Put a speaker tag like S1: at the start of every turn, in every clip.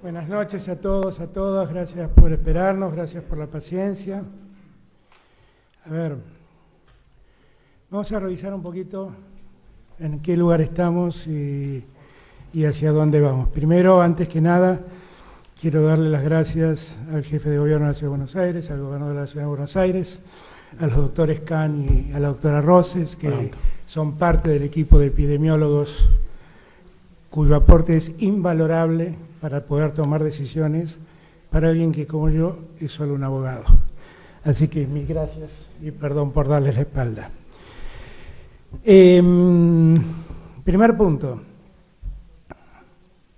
S1: Buenas noches a todos, a todas. Gracias por esperarnos, gracias por la paciencia. A ver, vamos a revisar un poquito en qué lugar estamos y hacia dónde vamos. Primero, antes que nada, quiero darle las gracias al jefe de gobierno de la Ciudad de Buenos Aires, al gobernador de la Ciudad de Buenos Aires, a los doctores Can y a la doctora Roses, que son parte del equipo de epidemiólogos cuyo aporte es invalorable para poder tomar decisiones para alguien que, como yo, es solo un abogado. Así que mil gracias y perdón por darles la espalda. Primer punto.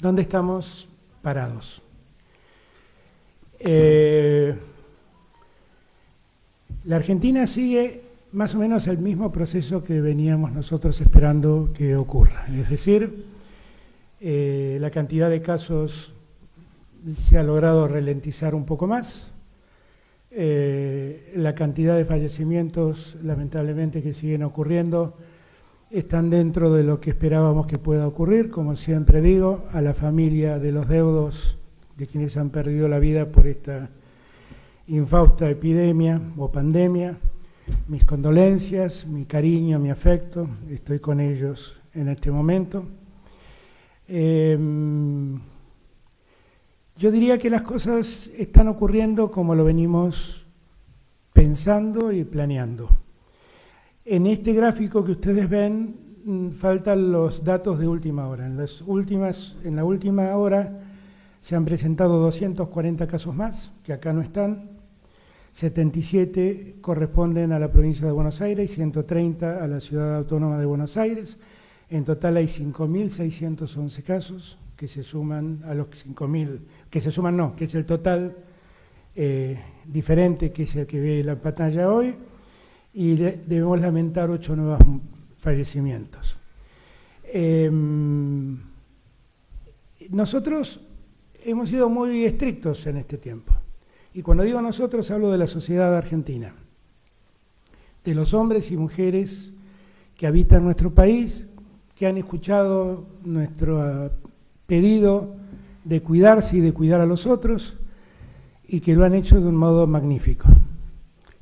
S1: ¿Dónde estamos parados? La Argentina sigue más o menos el mismo proceso que veníamos nosotros esperando que ocurra. Es decir, la cantidad de casos se ha logrado ralentizar un poco más. La cantidad de fallecimientos, lamentablemente, que siguen ocurriendo, están dentro de lo que esperábamos que pueda ocurrir. Como siempre digo, a la familia de los deudos, de quienes han perdido la vida por esta infausta epidemia o pandemia, mis condolencias, mi cariño, mi afecto, estoy con ellos en este momento. Yo diría que las cosas están ocurriendo como lo venimos pensando y planeando. En este gráfico que ustedes ven faltan los datos de última hora. En la última hora se han presentado 240 casos más, que acá no están. 77 corresponden a la provincia de Buenos Aires y 130 a la Ciudad Autónoma de Buenos Aires. En total hay 5.611 casos que se suman a los 5.000, que es el total diferente, que es el que ve la pantalla hoy, y debemos lamentar 8 nuevos fallecimientos. Nosotros hemos sido muy estrictos en este tiempo, y cuando digo nosotros hablo de la sociedad argentina, de los hombres y mujeres que habitan nuestro país, que han escuchado nuestro pedido de cuidarse y de cuidar a los otros, y que lo han hecho de un modo magnífico,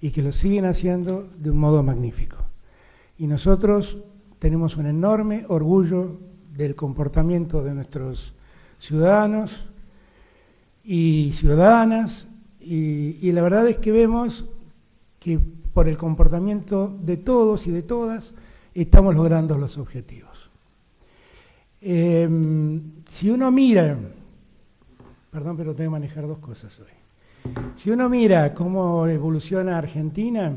S1: y que lo siguen haciendo de un modo magnífico. Y nosotros tenemos un enorme orgullo del comportamiento de nuestros ciudadanos y ciudadanas, y la verdad es que vemos que por el comportamiento de todos y de todas estamos logrando los objetivos. Si uno mira, perdón, pero tengo que manejar dos cosas hoy. Si uno mira cómo evoluciona Argentina,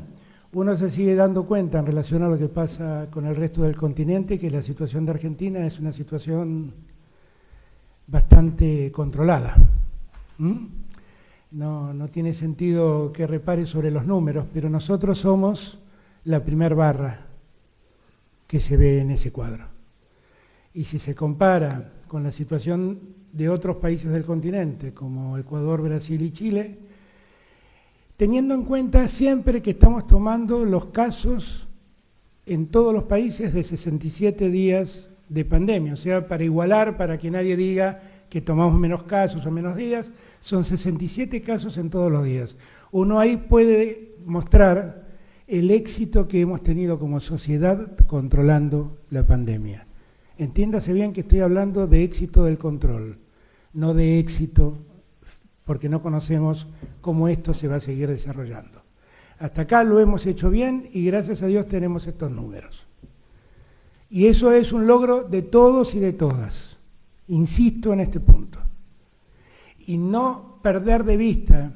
S1: uno se sigue dando cuenta en relación a lo que pasa con el resto del continente, que la situación de Argentina es una situación bastante controlada. No tiene sentido que repare sobre los números, pero nosotros somos la primer barra que se ve en ese cuadro. Y si se compara con la situación de otros países del continente, como Ecuador, Brasil y Chile, teniendo en cuenta siempre que estamos tomando los casos en todos los países de 67 días de pandemia, o sea, para igualar, para que nadie diga que tomamos menos casos o menos días, son 67 casos en todos los días. Uno ahí puede mostrar el éxito que hemos tenido como sociedad controlando la pandemia. Entiéndase bien que estoy hablando de éxito del control, no de éxito porque no conocemos cómo esto se va a seguir desarrollando. Hasta acá lo hemos hecho bien y gracias a Dios tenemos estos números. Y eso es un logro de todos y de todas. Insisto en este punto. Y no perder de vista,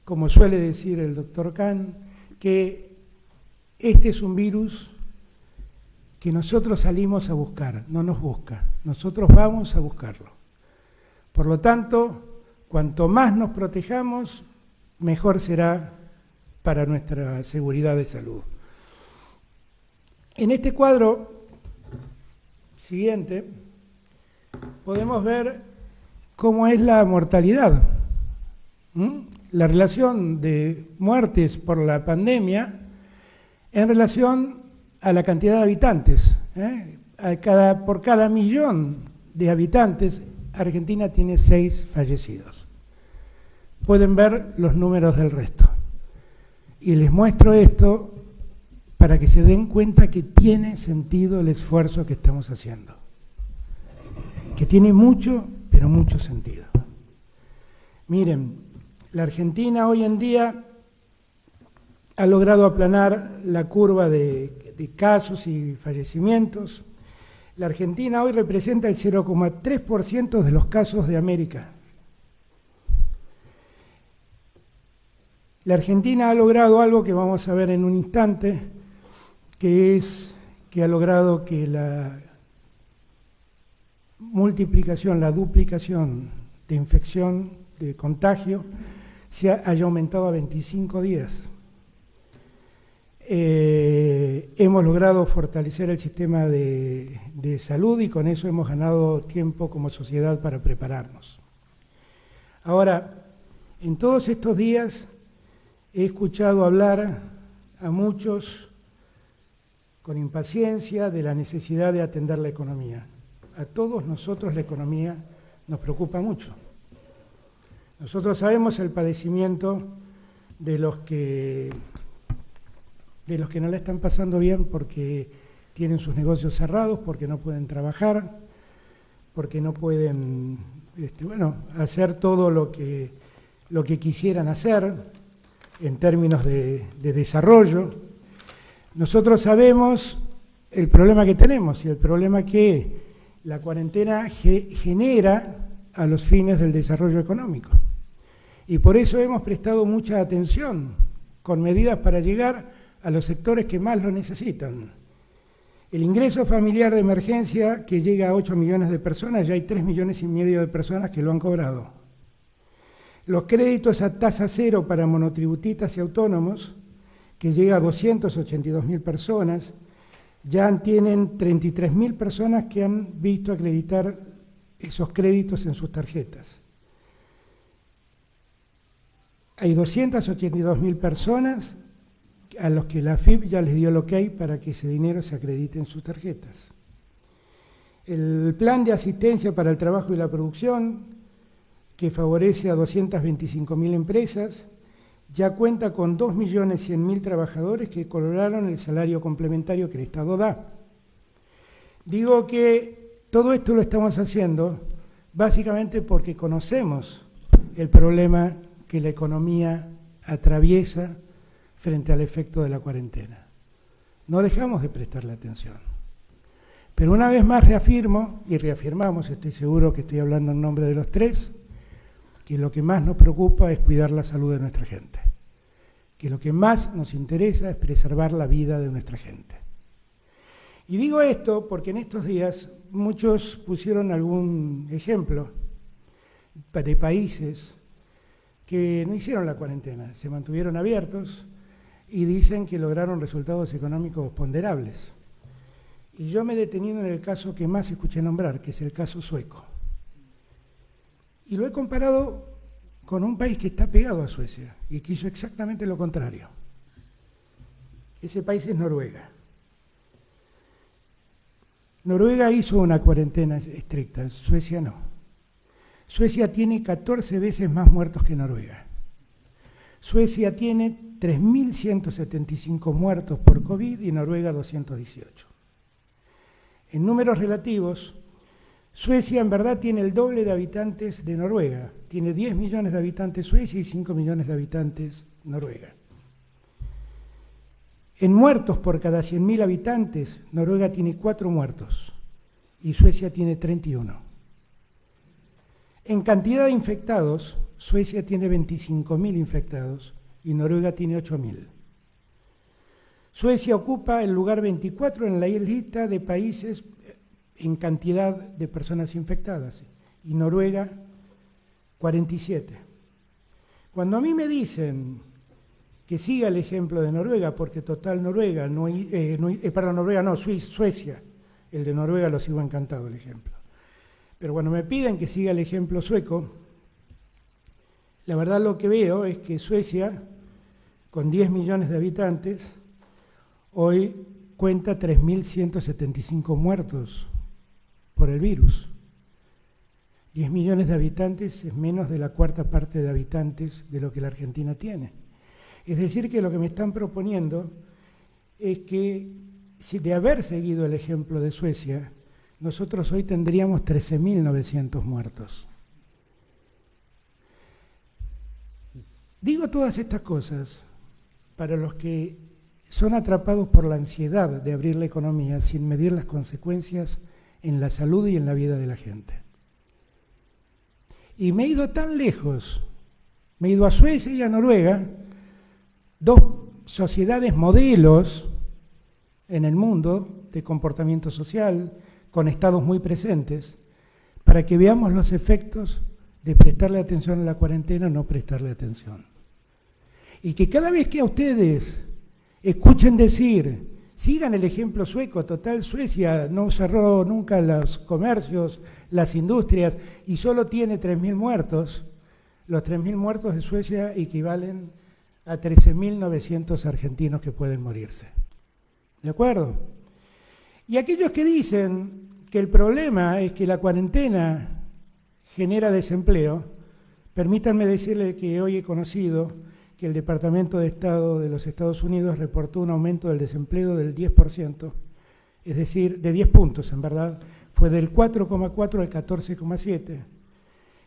S1: como suele decir el doctor Can, que este es un virus que nosotros salimos a buscar, no nos busca, nosotros vamos a buscarlo. Por lo tanto, cuanto más nos protejamos, mejor será para nuestra seguridad de salud. En este cuadro siguiente podemos ver cómo es la mortalidad, la relación de muertes por la pandemia en relación a la cantidad de habitantes. Por cada millón de habitantes Argentina tiene 6 fallecidos. Pueden ver los números del resto. Y les muestro esto para que se den cuenta que tiene sentido el esfuerzo que estamos haciendo. Que tiene mucho, pero mucho sentido. Miren, la Argentina hoy en día ha logrado aplanar la curva de casos y fallecimientos. La Argentina hoy representa el 0,3% de los casos de América. La Argentina ha logrado algo que vamos a ver en un instante, que es que ha logrado que la multiplicación, la duplicación de infección, de contagio, haya aumentado a 25 días. Hemos logrado fortalecer el sistema de salud y con eso hemos ganado tiempo como sociedad para prepararnos. Ahora, en todos estos días he escuchado hablar a muchos con impaciencia de la necesidad de atender la economía. A todos nosotros la economía nos preocupa mucho. Nosotros sabemos el padecimiento de los que no la están pasando bien porque tienen sus negocios cerrados, porque no pueden trabajar, porque no pueden hacer todo lo que quisieran hacer en términos de desarrollo. Nosotros sabemos el problema que tenemos y el problema que la cuarentena genera a los fines del desarrollo económico. Y por eso hemos prestado mucha atención con medidas para llegar a los sectores que más lo necesitan. El ingreso familiar de emergencia, que llega a 8 millones de personas, ya hay 3,5 millones de personas que lo han cobrado. Los créditos a tasa cero para monotributistas y autónomos, que llega a 282.000 personas, ya tienen 33.000 personas que han visto acreditar esos créditos en sus tarjetas. Hay 282.000 personas a los que la AFIP ya les dio el ok para que ese dinero se acredite en sus tarjetas. El plan de asistencia para el trabajo y la producción, que favorece a 225.000 empresas, ya cuenta con 2.100.000 trabajadores que cobraron el salario complementario que el Estado da. Digo que todo esto lo estamos haciendo básicamente porque conocemos el problema que la economía atraviesa frente al efecto de la cuarentena. No dejamos de prestarle atención. Pero una vez más reafirmo, y reafirmamos, estoy seguro que estoy hablando en nombre de los tres, que lo que más nos preocupa es cuidar la salud de nuestra gente. Que lo que más nos interesa es preservar la vida de nuestra gente. Y digo esto porque en estos días muchos pusieron algún ejemplo de países que no hicieron la cuarentena, se mantuvieron abiertos y dicen que lograron resultados económicos ponderables. Y yo me he detenido en el caso que más escuché nombrar, que es el caso sueco. Y lo he comparado con un país que está pegado a Suecia y que hizo exactamente lo contrario. Ese país es Noruega. Noruega hizo una cuarentena estricta, Suecia no. Suecia tiene 14 veces más muertos que Noruega. Suecia tiene 3.175 muertos por COVID y Noruega 218. En números relativos, Suecia en verdad tiene el doble de habitantes de Noruega. Tiene 10 millones de habitantes Suecia y 5 millones de habitantes Noruega. En muertos por cada 100.000 habitantes, Noruega tiene 4 muertos y Suecia tiene 31. En cantidad de infectados, Suecia tiene 25.000 infectados y Noruega tiene 8.000. Suecia ocupa el lugar 24 en la lista de países en cantidad de personas infectadas y Noruega 47. Cuando a mí me dicen que siga el ejemplo de Noruega, porque total Noruega, Suecia, el de Noruega lo sigo encantado el ejemplo. Pero cuando me piden que siga el ejemplo sueco, la verdad lo que veo es que Suecia, con 10 millones de habitantes, hoy cuenta 3.175 muertos por el virus. 10 millones de habitantes es menos de la cuarta parte de habitantes de lo que la Argentina tiene. Es decir, que lo que me están proponiendo es que, si de haber seguido el ejemplo de Suecia, nosotros hoy tendríamos 13.900 muertos. Digo todas estas cosas para los que son atrapados por la ansiedad de abrir la economía sin medir las consecuencias en la salud y en la vida de la gente. Y me he ido tan lejos, me he ido a Suecia y a Noruega, dos sociedades modelos en el mundo de comportamiento social, con estados muy presentes, para que veamos los efectos de prestarle atención a la cuarentena o no prestarle atención. Y que cada vez que a ustedes escuchen decir, sigan el ejemplo sueco, total, Suecia no cerró nunca los comercios, las industrias, y solo tiene 3.000 muertos, los 3.000 muertos de Suecia equivalen a 13.900 argentinos que pueden morirse. ¿De acuerdo? Y aquellos que dicen que el problema es que la cuarentena genera desempleo, permítanme decirle que hoy he conocido que el Departamento de Estado de los Estados Unidos reportó un aumento del desempleo del 10%, es decir, de 10 puntos en verdad, fue del 4,4 al 14,7,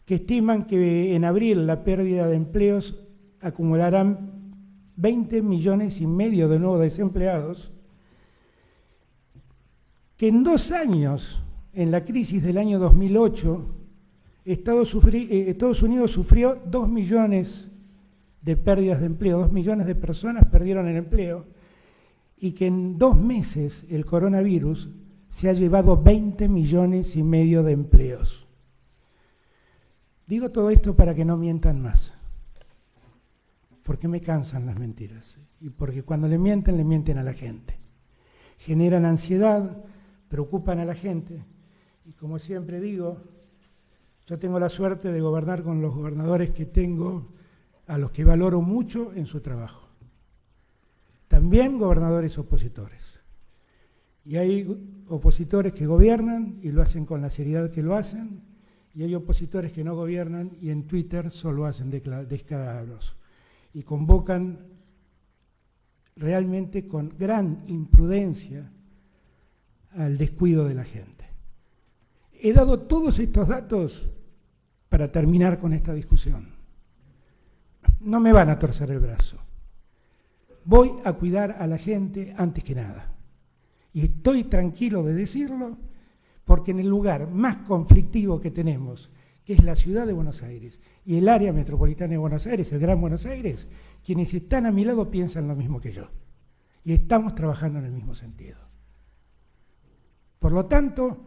S1: que estiman que en abril la pérdida de empleos acumularán 20 millones y medio de nuevos desempleados, que en 2 años, en la crisis del año 2008, Estados Unidos sufrió 2 millones de pérdidas de empleo, 2 millones de personas perdieron el empleo, y que en 2 meses el coronavirus se ha llevado 20 millones y medio de empleos. Digo todo esto para que no mientan más, porque me cansan las mentiras, y porque cuando le mienten a la gente. Generan ansiedad, preocupan a la gente, y como siempre digo, yo tengo la suerte de gobernar con los gobernadores que tengo, a los que valoro mucho en su trabajo. También gobernadores opositores. Y hay opositores que gobiernan y lo hacen con la seriedad que lo hacen, y hay opositores que no gobiernan y en Twitter solo hacen descalabros y convocan realmente con gran imprudencia al descuido de la gente. He dado todos estos datos para terminar con esta discusión. No me van a torcer el brazo. Voy a cuidar a la gente antes que nada. Y estoy tranquilo de decirlo porque en el lugar más conflictivo que tenemos, que es la ciudad de Buenos Aires y el área metropolitana de Buenos Aires, el Gran Buenos Aires, quienes están a mi lado piensan lo mismo que yo. Y estamos trabajando en el mismo sentido. Por lo tanto,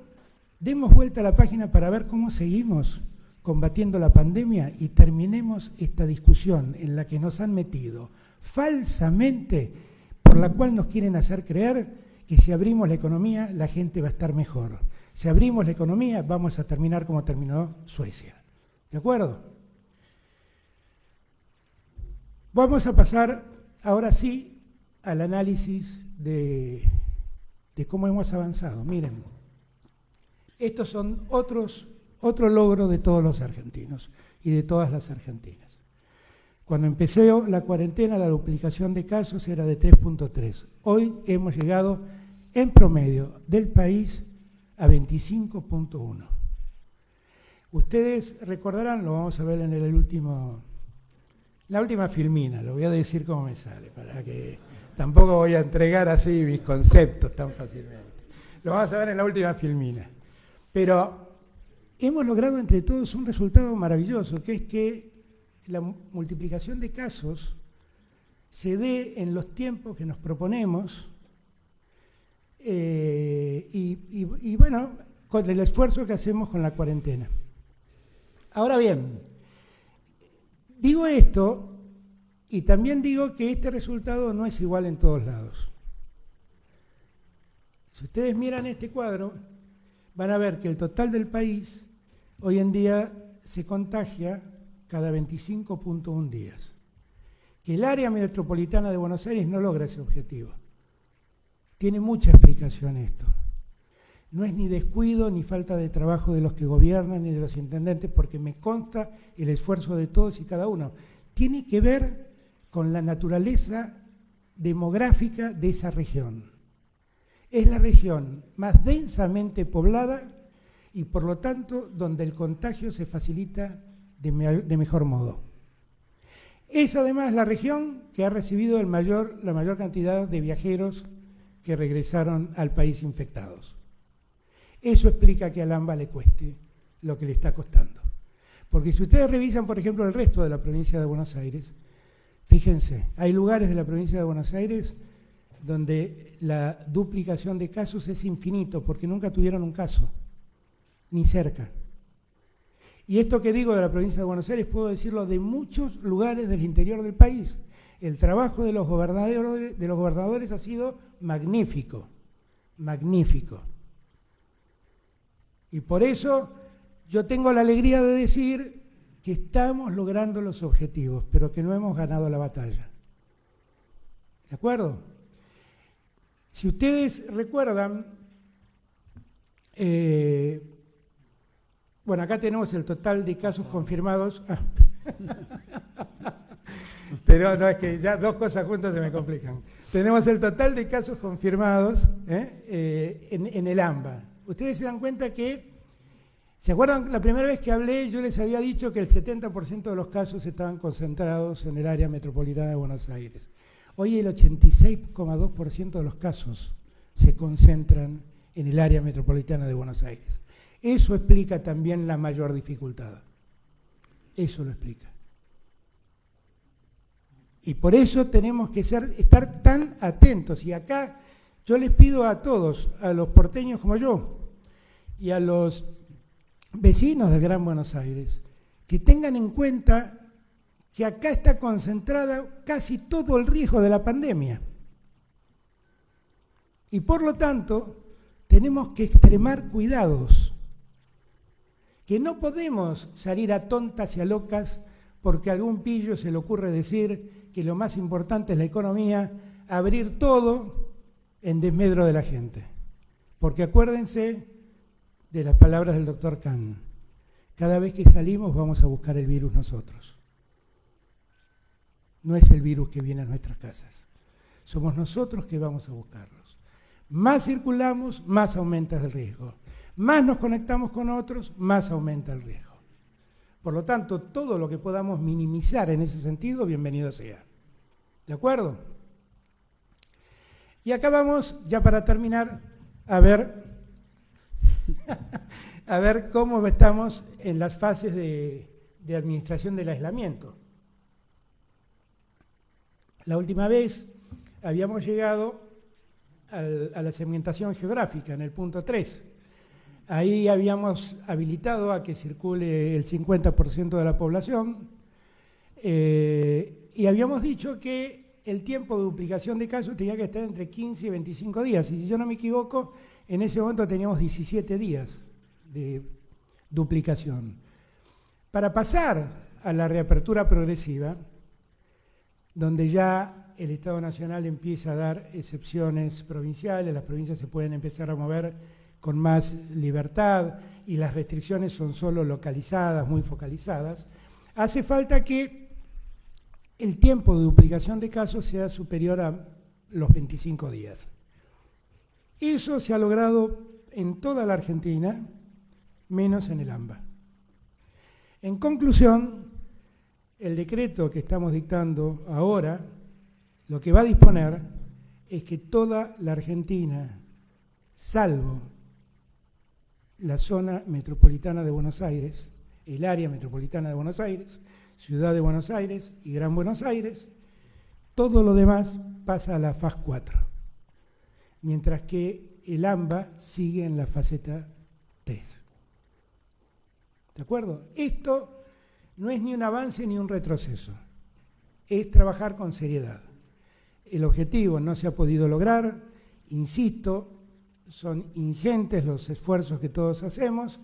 S1: demos vuelta a la página para ver cómo seguimos combatiendo la pandemia y terminemos esta discusión en la que nos han metido falsamente, por la cual nos quieren hacer creer que si abrimos la economía la gente va a estar mejor. Si abrimos la economía vamos a terminar como terminó Suecia. ¿De acuerdo? Vamos a pasar ahora sí al análisis de cómo hemos avanzado. Miren, estos son otro logro de todos los argentinos y de todas las argentinas. Cuando empezó la cuarentena, la duplicación de casos era de 3.3. Hoy hemos llegado en promedio del país a 25.1. Ustedes recordarán, lo vamos a ver en la última filmina, lo voy a decir cómo me sale, para que tampoco voy a entregar así mis conceptos tan fácilmente. Lo vamos a ver en la última filmina. Pero hemos logrado entre todos un resultado maravilloso, que es que la multiplicación de casos se dé en los tiempos que nos proponemos y bueno, con el esfuerzo que hacemos con la cuarentena. Ahora bien, digo esto y también digo que este resultado no es igual en todos lados. Si ustedes miran este cuadro, van a ver que el total del país hoy en día se contagia cada 25.1 días. Que el área metropolitana de Buenos Aires no logra ese objetivo. Tiene mucha explicación esto. No es ni descuido ni falta de trabajo de los que gobiernan ni de los intendentes, porque me consta el esfuerzo de todos y cada uno. Tiene que ver con la naturaleza demográfica de esa región. Es la región más densamente poblada y por lo tanto donde el contagio se facilita de mejor modo. Es además la región que ha recibido la mayor cantidad de viajeros que regresaron al país infectados. Eso explica que al AMBA le cueste lo que le está costando. Porque si ustedes revisan, por ejemplo, el resto de la provincia de Buenos Aires, fíjense, hay lugares de la provincia de Buenos Aires donde la duplicación de casos es infinito, porque nunca tuvieron un caso, ni cerca. Y esto que digo de la provincia de Buenos Aires, puedo decirlo de muchos lugares del interior del país. El trabajo de los gobernadores ha sido magnífico, magnífico. Y por eso yo tengo la alegría de decir que estamos logrando los objetivos, pero que no hemos ganado la batalla. ¿De acuerdo? Si ustedes recuerdan, bueno, acá tenemos el total de casos confirmados. Pero no, es que ya dos cosas juntas se me complican. Tenemos el total de casos confirmados en el AMBA. Ustedes se dan cuenta que, ¿se acuerdan? La primera vez que hablé yo les había dicho que el 70% de los casos estaban concentrados en el área metropolitana de Buenos Aires. Hoy el 86,2% de los casos se concentran en el área metropolitana de Buenos Aires. Eso explica también la mayor dificultad. Eso lo explica. Y por eso tenemos que estar tan atentos. Y acá yo les pido a todos, a los porteños como yo, y a los vecinos del Gran Buenos Aires, que tengan en cuenta que acá está concentrada casi todo el riesgo de la pandemia. Y por lo tanto, tenemos que extremar cuidados, que no podemos salir a tontas y a locas porque a algún pillo se le ocurre decir que lo más importante es la economía, abrir todo en desmedro de la gente. Porque acuérdense de las palabras del doctor Kahn, cada vez que salimos vamos a buscar el virus nosotros. No es el virus que viene a nuestras casas, somos nosotros que vamos a buscarlos. Más circulamos, más aumenta el riesgo. Más nos conectamos con otros, más aumenta el riesgo. Por lo tanto, todo lo que podamos minimizar en ese sentido, bienvenido sea. ¿De acuerdo? Y acá vamos, ya para terminar, a ver cómo estamos en las fases de administración del aislamiento. La última vez habíamos llegado a la segmentación geográfica, en el punto 3. Ahí habíamos habilitado a que circule el 50% de la población y habíamos dicho que el tiempo de duplicación de casos tenía que estar entre 15 y 25 días. Y si yo no me equivoco, en ese momento teníamos 17 días de duplicación. Para pasar a la reapertura progresiva, donde ya el Estado Nacional empieza a dar excepciones provinciales, las provincias se pueden empezar a mover con más libertad y las restricciones son solo localizadas, muy focalizadas, hace falta que el tiempo de duplicación de casos sea superior a los 25 días. Eso se ha logrado en toda la Argentina, menos en el AMBA. En conclusión, el decreto que estamos dictando ahora, lo que va a disponer es que toda la Argentina, salvo la zona metropolitana de Buenos Aires, el área metropolitana de Buenos Aires, Ciudad de Buenos Aires y Gran Buenos Aires, todo lo demás pasa a la fase 4, mientras que el AMBA sigue en la faceta 3. ¿De acuerdo? Esto no es ni un avance ni un retroceso, es trabajar con seriedad. El objetivo no se ha podido lograr, insisto, son ingentes los esfuerzos que todos hacemos,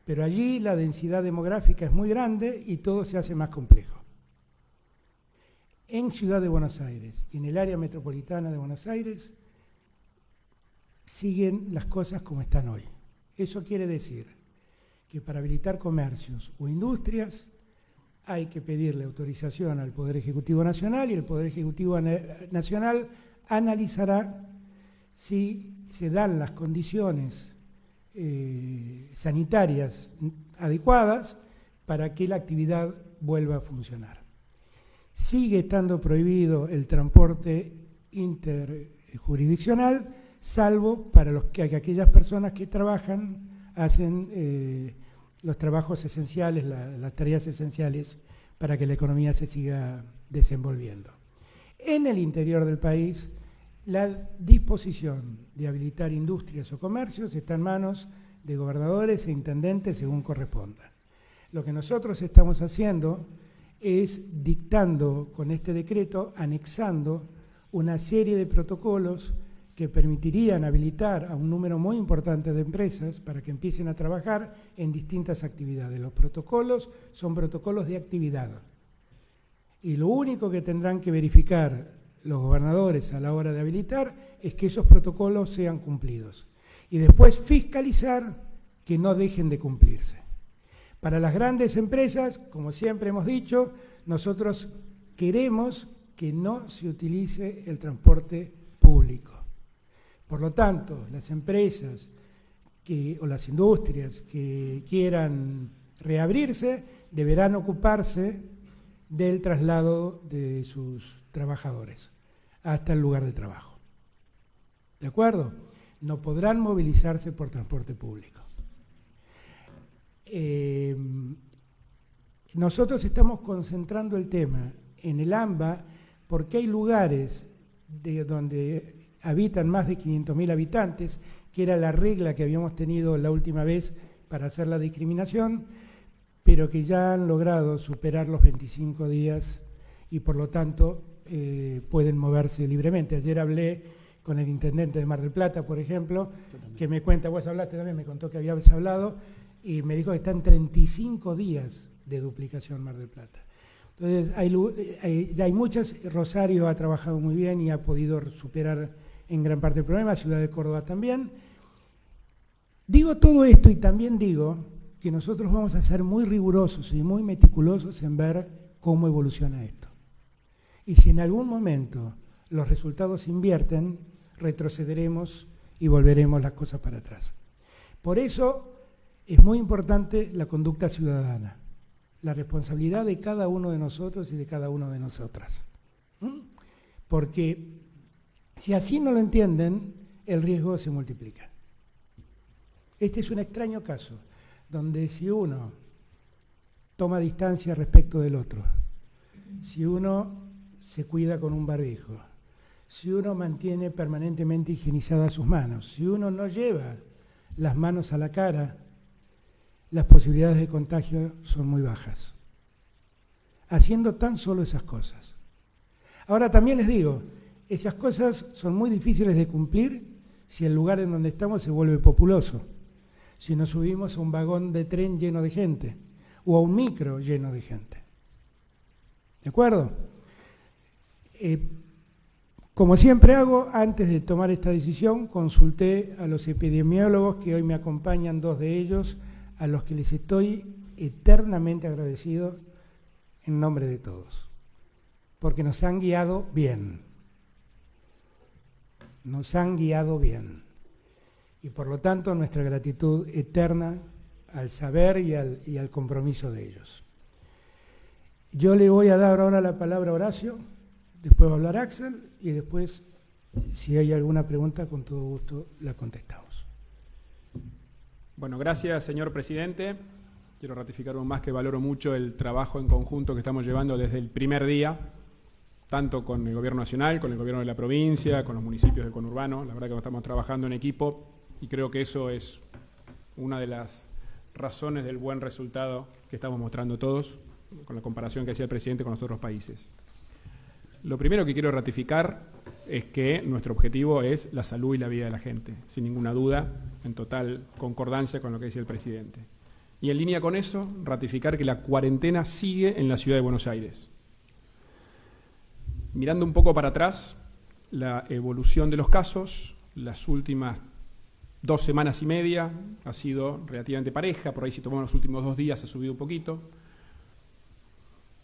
S1: pero allí la densidad demográfica es muy grande y todo se hace más complejo. En Ciudad de Buenos Aires y en el área metropolitana de Buenos Aires, siguen las cosas como están hoy. Eso quiere decir que para habilitar comercios o industrias hay que pedirle autorización al Poder Ejecutivo Nacional y el Poder Ejecutivo Nacional analizará si se dan las condiciones sanitarias adecuadas para que la actividad vuelva a funcionar. Sigue estando prohibido el transporte interjurisdiccional, salvo para aquellas personas que trabajan, hacen los trabajos esenciales, las tareas esenciales para que la economía se siga desenvolviendo. En el interior del país, la disposición de habilitar industrias o comercios está en manos de gobernadores e intendentes según corresponda. Lo que nosotros estamos haciendo es dictando con este decreto, anexando una serie de protocolos que permitirían habilitar a un número muy importante de empresas para que empiecen a trabajar en distintas actividades. Los protocolos son protocolos de actividad. Y lo único que tendrán que verificar los gobernadores a la hora de habilitar es que esos protocolos sean cumplidos. Y después fiscalizar que no dejen de cumplirse. Para las grandes empresas, como siempre hemos dicho, nosotros queremos que no se utilice el transporte público. Por lo tanto, las empresas o las industrias que quieran reabrirse deberán ocuparse del traslado de sus trabajadores hasta el lugar de trabajo. ¿De acuerdo? No podrán movilizarse por transporte público. Nosotros estamos concentrando el tema en el AMBA porque hay lugares donde habitan más de 500.000 habitantes, que era la regla que habíamos tenido la última vez para hacer la discriminación, pero que ya han logrado superar los 25 días y por lo tanto pueden moverse libremente. Ayer hablé con el intendente de Mar del Plata, por ejemplo, que me cuenta, vos hablaste también, me contó que habías hablado, y me dijo que está en 35 días de duplicación Mar del Plata. Entonces, ya hay muchas. Rosario ha trabajado muy bien y ha podido superar en gran parte el problema, Ciudad de Córdoba también. Digo todo esto y también digo que nosotros vamos a ser muy rigurosos y muy meticulosos en ver cómo evoluciona esto. Y si en algún momento los resultados invierten, retrocederemos y volveremos las cosas para atrás. Por eso es muy importante la conducta ciudadana, la responsabilidad de cada uno de nosotros y de cada una de nosotras. Porque si así no lo entienden, el riesgo se multiplica. Este es un extraño caso, donde si uno toma distancia respecto del otro, si uno se cuida con un barbijo, si uno mantiene permanentemente higienizadas sus manos, si uno no lleva las manos a la cara, las posibilidades de contagio son muy bajas. Haciendo tan solo esas cosas. Ahora también les digo, esas cosas son muy difíciles de cumplir si el lugar en donde estamos se vuelve populoso, si nos subimos a un vagón de tren lleno de gente o a un micro lleno de gente. ¿De acuerdo? Como siempre hago, antes de tomar esta decisión, consulté a los epidemiólogos que hoy me acompañan, 2 de ellos, a los que les estoy eternamente agradecido en nombre de todos, porque nos han guiado bien. Nos han guiado bien. Y por lo tanto, nuestra gratitud eterna al saber y al compromiso de ellos. Yo le voy a dar ahora la palabra a Horacio, después va a hablar Axel y después, si hay alguna pregunta, con todo gusto la contestamos.
S2: Bueno, gracias, señor presidente. Quiero ratificar aún más que valoro mucho el trabajo en conjunto que estamos llevando desde el primer día, tanto con el Gobierno Nacional, con el Gobierno de la provincia, con los municipios del conurbano. La verdad que estamos trabajando en equipo y creo que eso es una de las razones del buen resultado que estamos mostrando todos, con la comparación que hacía el presidente con los otros países. Lo primero que quiero ratificar es que nuestro objetivo es la salud y la vida de la gente, sin ninguna duda, en total concordancia con lo que decía el presidente. Y en línea con eso, ratificar que la cuarentena sigue en la ciudad de Buenos Aires. Mirando un poco para atrás, la evolución de los casos, las últimas 2 semanas y media ha sido relativamente pareja, por ahí si tomamos los últimos 2 días ha subido un poquito.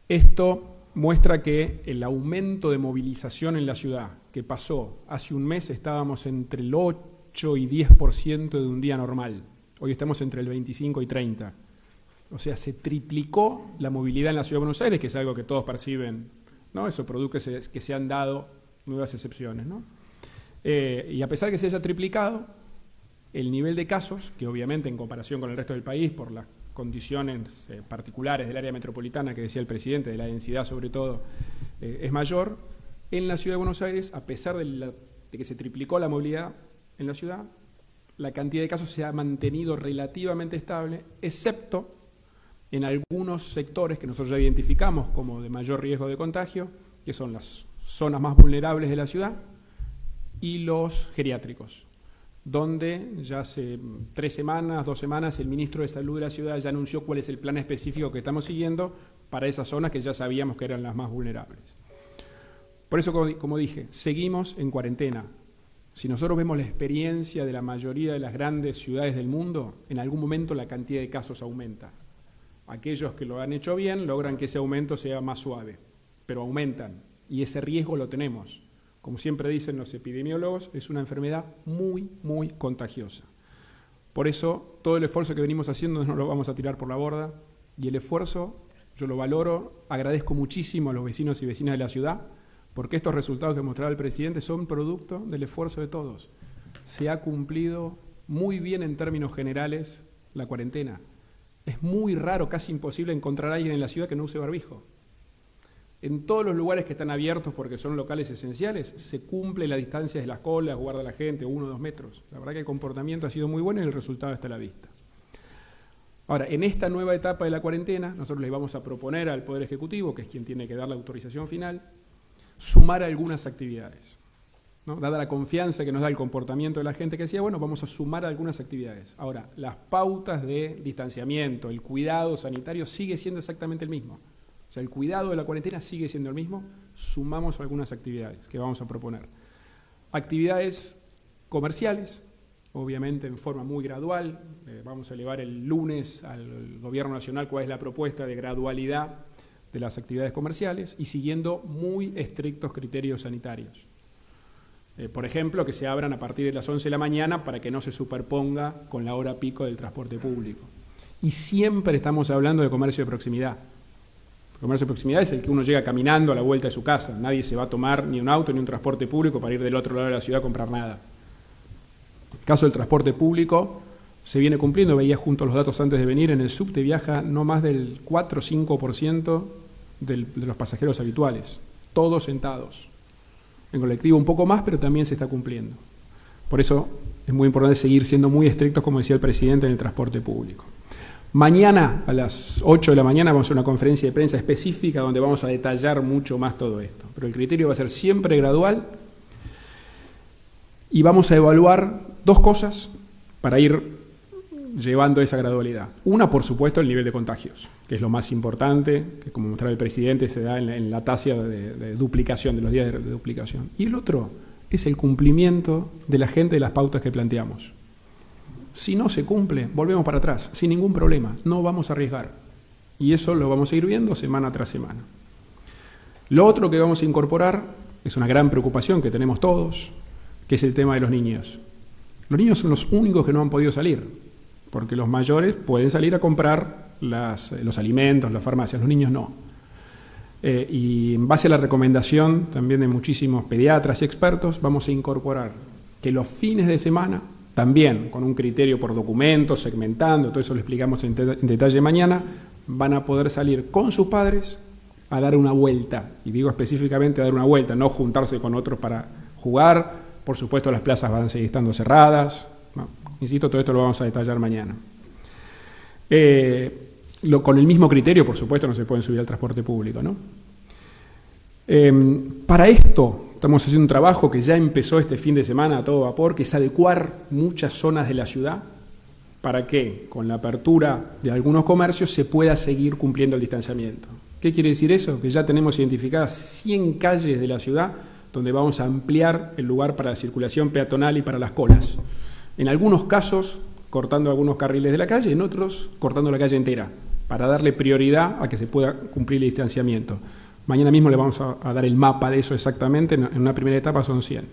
S2: Esto muestra que el aumento de movilización en la ciudad, que pasó hace un mes, estábamos entre el 8 y 10% de un día normal. Hoy estamos entre el 25 y 30%. O sea, se triplicó la movilidad en la Ciudad de Buenos Aires, que es algo que todos perciben, ¿no? Eso produce que se han dado nuevas excepciones, ¿no? Y a pesar de que se haya triplicado, el nivel de casos, que obviamente en comparación con el resto del país, por las condiciones particulares del área metropolitana que decía el presidente, de la densidad sobre todo, es mayor, en la Ciudad de Buenos Aires, a pesar de que se triplicó la movilidad en la ciudad, la cantidad de casos se ha mantenido relativamente estable, excepto en algunos sectores que nosotros ya identificamos como de mayor riesgo de contagio, que son las zonas más vulnerables de la ciudad y los geriátricos, donde ya hace 3 semanas, 2 semanas, el ministro de Salud de la ciudad ya anunció cuál es el plan específico que estamos siguiendo para esas zonas que ya sabíamos que eran las más vulnerables. Por eso, como dije, seguimos en cuarentena. Si nosotros vemos la experiencia de la mayoría de las grandes ciudades del mundo, en algún momento la cantidad de casos aumenta. Aquellos que lo han hecho bien logran que ese aumento sea más suave, pero aumentan, y ese riesgo lo tenemos. Como siempre dicen los epidemiólogos, es una enfermedad muy, muy contagiosa. Por eso, todo el esfuerzo que venimos haciendo no lo vamos a tirar por la borda, y el esfuerzo, yo lo valoro, agradezco muchísimo a los vecinos y vecinas de la ciudad, porque estos resultados que mostraba el presidente son producto del esfuerzo de todos. Se ha cumplido muy bien en términos generales la cuarentena. Es muy raro, casi imposible encontrar a alguien en la ciudad que no use barbijo. En todos los lugares que están abiertos porque son locales esenciales, se cumple la distancia de las colas, guarda la gente, 1 o 2 metros. La verdad que el comportamiento ha sido muy bueno y el resultado está a la vista. Ahora, en esta nueva etapa de la cuarentena, nosotros le vamos a proponer al Poder Ejecutivo, que es quien tiene que dar la autorización final, sumar algunas actividades, ¿no? Dada la confianza que nos da el comportamiento de la gente que decía, bueno, vamos a sumar algunas actividades. Ahora, las pautas de distanciamiento, el cuidado sanitario sigue siendo exactamente el mismo. O sea, el cuidado de la cuarentena sigue siendo el mismo, sumamos algunas actividades que vamos a proponer. Actividades comerciales, obviamente en forma muy gradual, vamos a elevar el lunes al Gobierno Nacional cuál es la propuesta de gradualidad de las actividades comerciales y siguiendo muy estrictos criterios sanitarios. Por ejemplo, que se abran a partir de las 11 de la mañana para que no se superponga con la hora pico del transporte público. Y siempre estamos hablando de comercio de proximidad. El comercio de proximidad es el que uno llega caminando a la vuelta de su casa. Nadie se va a tomar ni un auto ni un transporte público para ir del otro lado de la ciudad a comprar nada. En el caso del transporte público, se viene cumpliendo, veía juntos los datos antes de venir, en el subte viaja no más del 4 o 5% de los pasajeros habituales, todos sentados. En colectivo un poco más, pero también se está cumpliendo. Por eso es muy importante seguir siendo muy estrictos, como decía el presidente, en el transporte público. Mañana a las 8 de la mañana vamos a hacer una conferencia de prensa específica donde vamos a detallar mucho más todo esto. Pero el criterio va a ser siempre gradual y vamos a evaluar 2 cosas para ir llevando esa gradualidad. Una, por supuesto, el nivel de contagios, que es lo más importante, que como mostraba el presidente se da en la tasa de duplicación, de los días de duplicación. Y el otro es el cumplimiento de la gente de las pautas que planteamos. Si no se cumple, volvemos para atrás, sin ningún problema, no vamos a arriesgar. Y eso lo vamos a ir viendo semana tras semana. Lo otro que vamos a incorporar es una gran preocupación que tenemos todos, que es el tema de los niños. Los niños son los únicos que no han podido salir, porque los mayores pueden salir a comprar los alimentos, las farmacias, los niños no. Y en base a la recomendación también de muchísimos pediatras y expertos, vamos a incorporar que los fines de semana, también con un criterio por documentos, segmentando, todo eso lo explicamos en detalle mañana, van a poder salir con sus padres a dar una vuelta. Y digo específicamente a dar una vuelta, no juntarse con otros para jugar. Por supuesto, las plazas van a seguir estando cerradas. No, insisto, todo esto lo vamos a detallar mañana. Con el mismo criterio, por supuesto, no se pueden subir al transporte público, ¿no? Para esto estamos haciendo un trabajo que ya empezó este fin de semana a todo vapor, que es adecuar muchas zonas de la ciudad para que con la apertura de algunos comercios se pueda seguir cumpliendo el distanciamiento. ¿Qué quiere decir eso? Que ya tenemos identificadas 100 calles de la ciudad donde vamos a ampliar el lugar para la circulación peatonal y para las colas. En algunos casos, cortando algunos carriles de la calle, en otros, cortando la calle entera, para darle prioridad a que se pueda cumplir el distanciamiento. Mañana mismo le vamos a dar el mapa de eso exactamente, en una primera etapa son 100.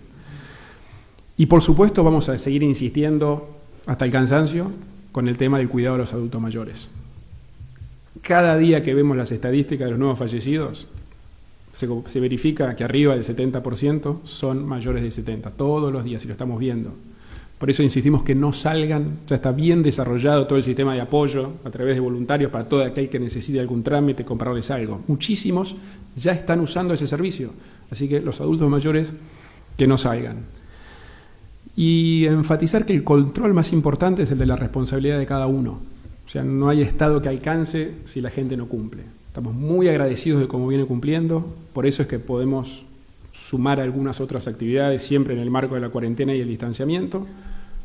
S2: Y por supuesto vamos a seguir insistiendo hasta el cansancio con el tema del cuidado de los adultos mayores. Cada día que vemos las estadísticas de los nuevos fallecidos, se verifica que arriba del 70% son mayores de 70, todos los días, y lo estamos viendo. Por eso insistimos que no salgan, ya está bien desarrollado todo el sistema de apoyo a través de voluntarios para todo aquel que necesite algún trámite, comprarles algo. Muchísimos ya están usando ese servicio, así que los adultos mayores que no salgan. Y enfatizar que el control más importante es el de la responsabilidad de cada uno. O sea, no hay Estado que alcance si la gente no cumple. Estamos muy agradecidos de cómo viene cumpliendo, por eso es que podemos sumar algunas otras actividades siempre en el marco de la cuarentena y el distanciamiento,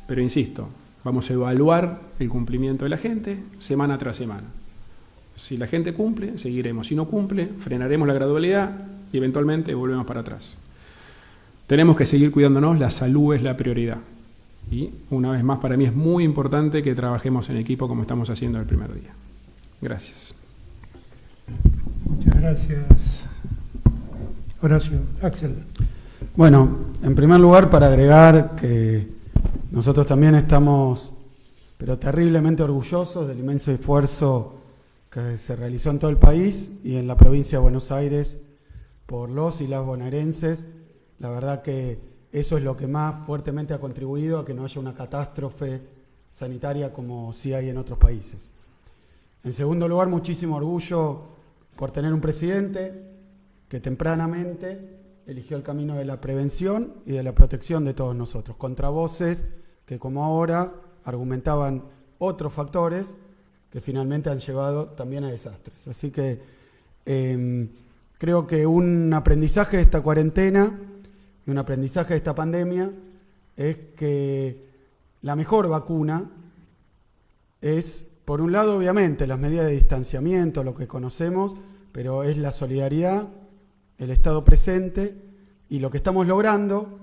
S2: pero insisto, vamos a evaluar el cumplimiento de la gente semana tras semana. Si la gente cumple, seguiremos. Si no cumple, frenaremos la gradualidad y eventualmente volvemos para atrás. Tenemos que seguir cuidándonos, la salud es la prioridad. Y una vez más, para mí es muy importante que trabajemos en equipo como estamos haciendo el primer día. Gracias.
S1: Muchas gracias, Horacio. Axel.
S3: Bueno, en primer lugar, para agregar que nosotros también estamos, pero terriblemente orgullosos del inmenso esfuerzo que se realizó en todo el país y en la provincia de Buenos Aires por los y las bonaerenses. La verdad que eso es lo que más fuertemente ha contribuido a que no haya una catástrofe sanitaria como sí hay en otros países. En segundo lugar, muchísimo orgullo por tener un presidente que tempranamente eligió el camino de la prevención y de la protección de todos nosotros, contra voces que como ahora argumentaban otros factores que finalmente han llevado también a desastres. Así que creo que un aprendizaje de esta cuarentena y un aprendizaje de esta pandemia es que la mejor vacuna es, por un lado, obviamente, las medidas de distanciamiento, lo que conocemos, pero es la solidaridad, el estado presente y lo que estamos logrando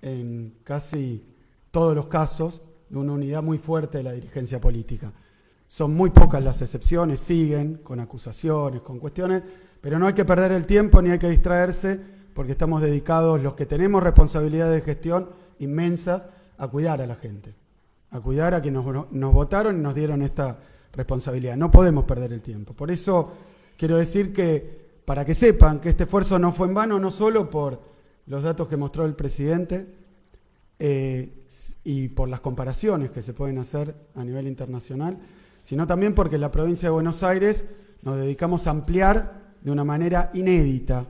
S3: en casi todos los casos de una unidad muy fuerte de la dirigencia política. Son muy pocas las excepciones, siguen con acusaciones, con cuestiones, pero no hay que perder el tiempo ni hay que distraerse porque estamos dedicados, los que tenemos responsabilidades de gestión inmensas, a cuidar a la gente, a cuidar a quienes nos votaron y nos dieron esta responsabilidad. No podemos perder el tiempo. Por eso quiero decir que, para que sepan que este esfuerzo no fue en vano, no solo por los datos que mostró el presidente y por las comparaciones que se pueden hacer a nivel internacional, sino también porque en la provincia de Buenos Aires nos dedicamos a ampliar de una manera inédita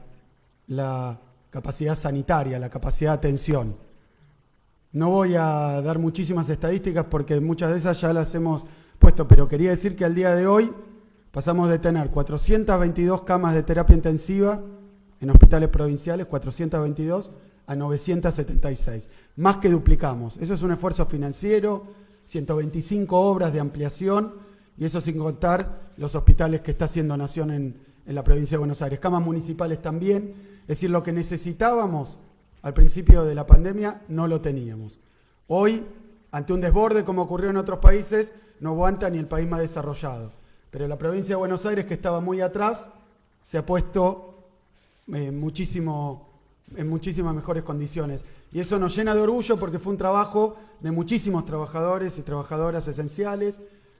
S3: la capacidad sanitaria, la capacidad de atención. No voy a dar muchísimas estadísticas porque muchas de esas ya las hemos puesto, pero quería decir que al día de hoy pasamos de tener 422 camas de terapia intensiva en hospitales provinciales, 422, a 976. Más que duplicamos. Eso es un esfuerzo financiero, 125 obras de ampliación, y eso sin contar los hospitales que está haciendo Nación en la provincia de Buenos Aires. Camas municipales también. Es decir, lo que necesitábamos al principio de la pandemia no lo teníamos. Hoy, ante un desborde como ocurrió en otros países, no aguanta ni el país más desarrollado. Pero la provincia de Buenos Aires, que estaba muy atrás, se ha puesto en muchísimas mejores condiciones. Y eso nos llena de orgullo porque fue un trabajo de muchísimos trabajadores y trabajadoras esenciales,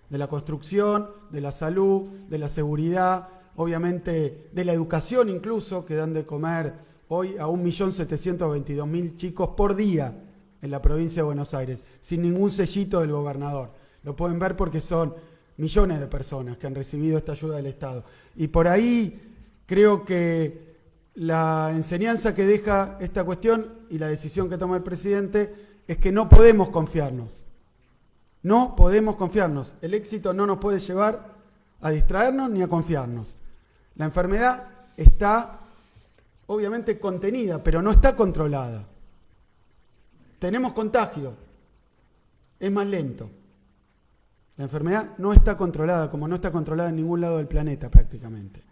S3: de la construcción, de la salud, de la seguridad, obviamente de la educación incluso, que dan de comer hoy a 1.722.000 chicos por día en la provincia de Buenos Aires, sin ningún sellito del gobernador. Lo pueden ver porque son millones de personas que han recibido esta ayuda del Estado. Y por ahí creo que la enseñanza que deja esta cuestión y la decisión que toma el presidente es que no podemos confiarnos. No podemos confiarnos. El éxito no nos puede llevar a distraernos ni a confiarnos. La enfermedad está obviamente contenida, pero no está controlada. Tenemos contagio, es más lento. La enfermedad no está controlada, como no está controlada en ningún lado del planeta prácticamente.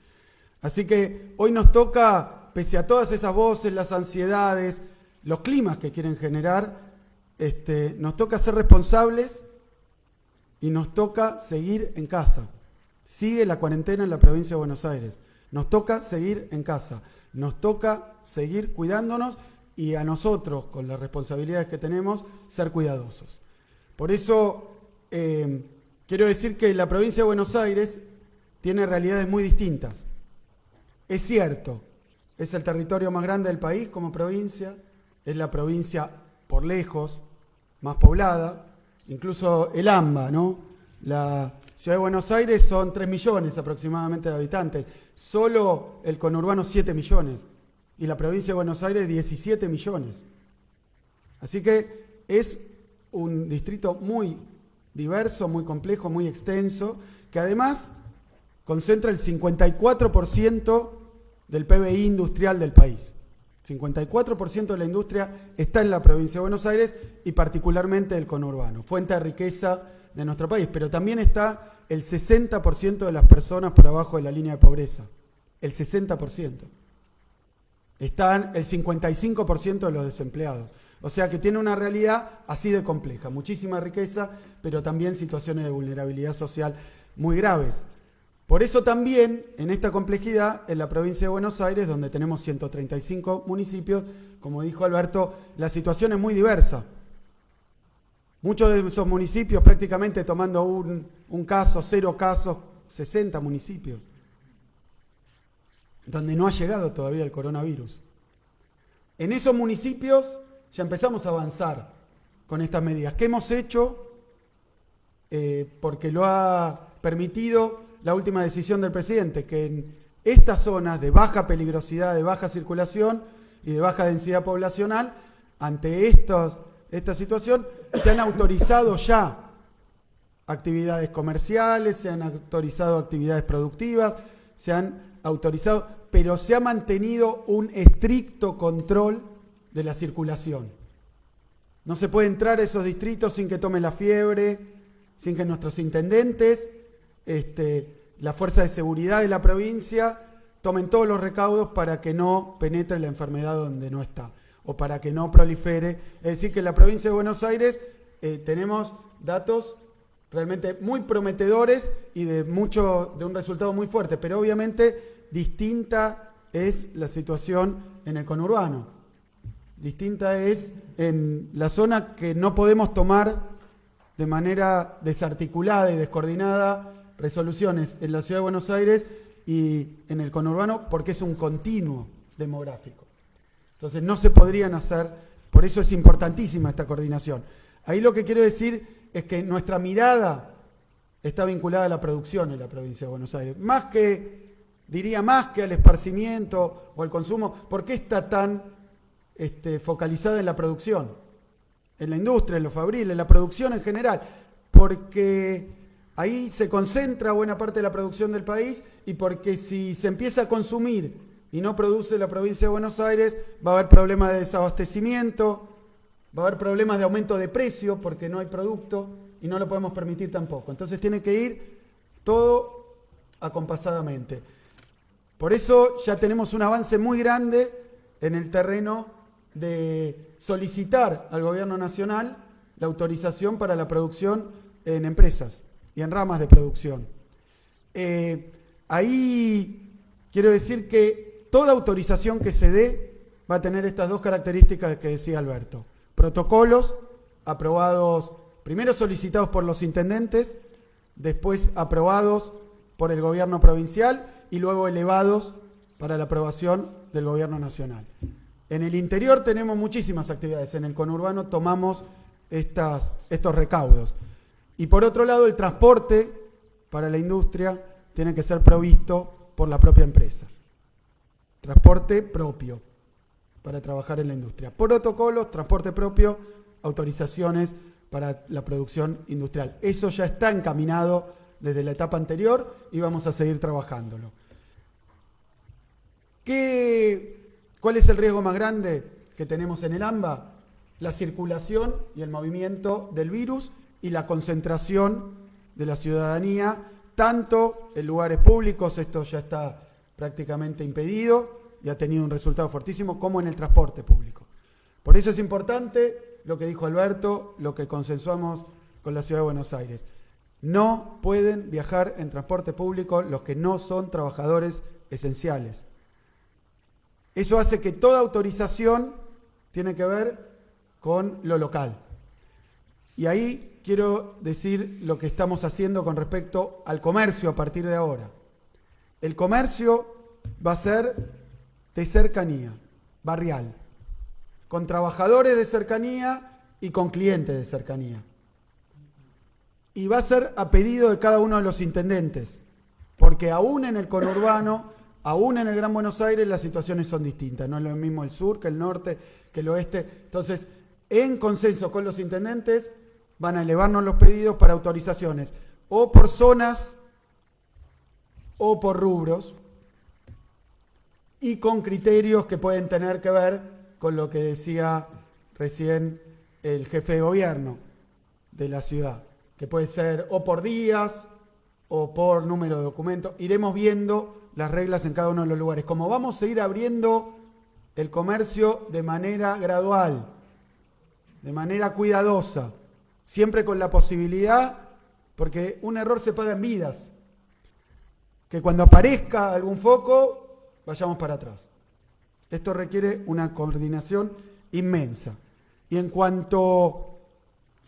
S3: Así que hoy nos toca, pese a todas esas voces, las ansiedades, los climas que quieren generar, nos toca ser responsables y nos toca seguir en casa. Sigue la cuarentena en la provincia de Buenos Aires. Nos toca seguir en casa. Nos toca seguir cuidándonos y a nosotros, con las responsabilidades que tenemos, ser cuidadosos. Por eso quiero decir que la provincia de Buenos Aires tiene realidades muy distintas. Es cierto, es el territorio más grande del país como provincia, es la provincia por lejos más poblada, incluso el AMBA, ¿no? La Ciudad de Buenos Aires son 3 millones aproximadamente de habitantes, solo el conurbano 7 millones y la provincia de Buenos Aires 17 millones. Así que es un distrito muy diverso, muy complejo, muy extenso, que además concentra el 54% del PBI industrial del país. 54% de la industria está en la provincia de Buenos Aires y particularmente el conurbano, fuente de riqueza de nuestro país, pero también está el 60% de las personas por abajo de la línea de pobreza, el 60%. Están el 55% de los desempleados. O sea que tiene una realidad así de compleja, muchísima riqueza, pero también situaciones de vulnerabilidad social muy graves. Por eso también, en esta complejidad, en la provincia de Buenos Aires, donde tenemos 135 municipios, como dijo Alberto, la situación es muy diversa. Muchos de esos municipios, prácticamente tomando un caso, 0 casos, 60 municipios, donde no ha llegado todavía el coronavirus. En esos municipios ya empezamos a avanzar con estas medidas. ¿Qué hemos hecho? Porque lo ha permitido la última decisión del presidente, que en estas zonas de baja peligrosidad, de baja circulación y de baja densidad poblacional, ante esta situación, se han autorizado ya actividades comerciales, se han autorizado actividades productivas, se han autorizado, pero se ha mantenido un estricto control de la circulación. No se puede entrar a esos distritos sin que tome la fiebre, sin que nuestros intendentes, la fuerza de seguridad de la provincia, tomen todos los recaudos para que no penetre la enfermedad donde no está, o para que no prolifere. Es decir, que en la provincia de Buenos Aires tenemos datos realmente muy prometedores y de un resultado muy fuerte, pero obviamente distinta es la situación en el conurbano. Distinta es en la zona que no podemos tomar de manera desarticulada y descoordinada resoluciones en la Ciudad de Buenos Aires y en el conurbano, porque es un continuo demográfico. Entonces no se podrían hacer, por eso es importantísima esta coordinación. Ahí lo que quiero decir es que nuestra mirada está vinculada a la producción en la provincia de Buenos Aires, más que al esparcimiento o al consumo. ¿Por qué está tan focalizada en la producción? En la industria, en lo fabril, en la producción en general, porque ahí se concentra buena parte de la producción del país y porque si se empieza a consumir y no produce la provincia de Buenos Aires, va a haber problemas de desabastecimiento, va a haber problemas de aumento de precio porque no hay producto y no lo podemos permitir tampoco. Entonces tiene que ir todo acompasadamente. Por eso ya tenemos un avance muy grande en el terreno de solicitar al Gobierno Nacional la autorización para la producción en empresas y en ramas de producción. Ahí quiero decir que toda autorización que se dé va a tener estas dos características que decía Alberto. Protocolos aprobados, primero solicitados por los intendentes, después aprobados por el Gobierno provincial y luego elevados para la aprobación del Gobierno Nacional. En el interior tenemos muchísimas actividades, en el conurbano tomamos estos recaudos. Y por otro lado, el transporte para la industria tiene que ser provisto por la propia empresa. Transporte propio para trabajar en la industria. Protocolos, transporte propio, autorizaciones para la producción industrial. Eso ya está encaminado desde la etapa anterior y vamos a seguir trabajándolo. ¿Cuál es el riesgo más grande que tenemos en el AMBA? La circulación y el movimiento del virus y la concentración de la ciudadanía, tanto en lugares públicos, esto ya está prácticamente impedido y ha tenido un resultado fortísimo, como en el transporte público. Por eso es importante lo que dijo Alberto, lo que consensuamos con la Ciudad de Buenos Aires. No pueden viajar en transporte público los que no son trabajadores esenciales. Eso hace que toda autorización tiene que ver con lo local. Y ahí quiero decir lo que estamos haciendo con respecto al comercio a partir de ahora. El comercio va a ser de cercanía, barrial, con trabajadores de cercanía y con clientes de cercanía. Y va a ser a pedido de cada uno de los intendentes, porque aún en el conurbano, aún en el Gran Buenos Aires, las situaciones son distintas. No es lo mismo el sur que el norte, que el oeste. Entonces, en consenso con los intendentes, van a elevarnos los pedidos para autorizaciones, o por zonas, o por rubros, y con criterios que pueden tener que ver con lo que decía recién el jefe de gobierno de la ciudad, que puede ser o por días o por número de documentos. Iremos viendo las reglas en cada uno de los lugares. Como vamos a ir abriendo el comercio de manera gradual, de manera cuidadosa, siempre con la posibilidad, porque un error se paga en vidas, que cuando aparezca algún foco, vayamos para atrás. Esto requiere una coordinación inmensa. Y en cuanto,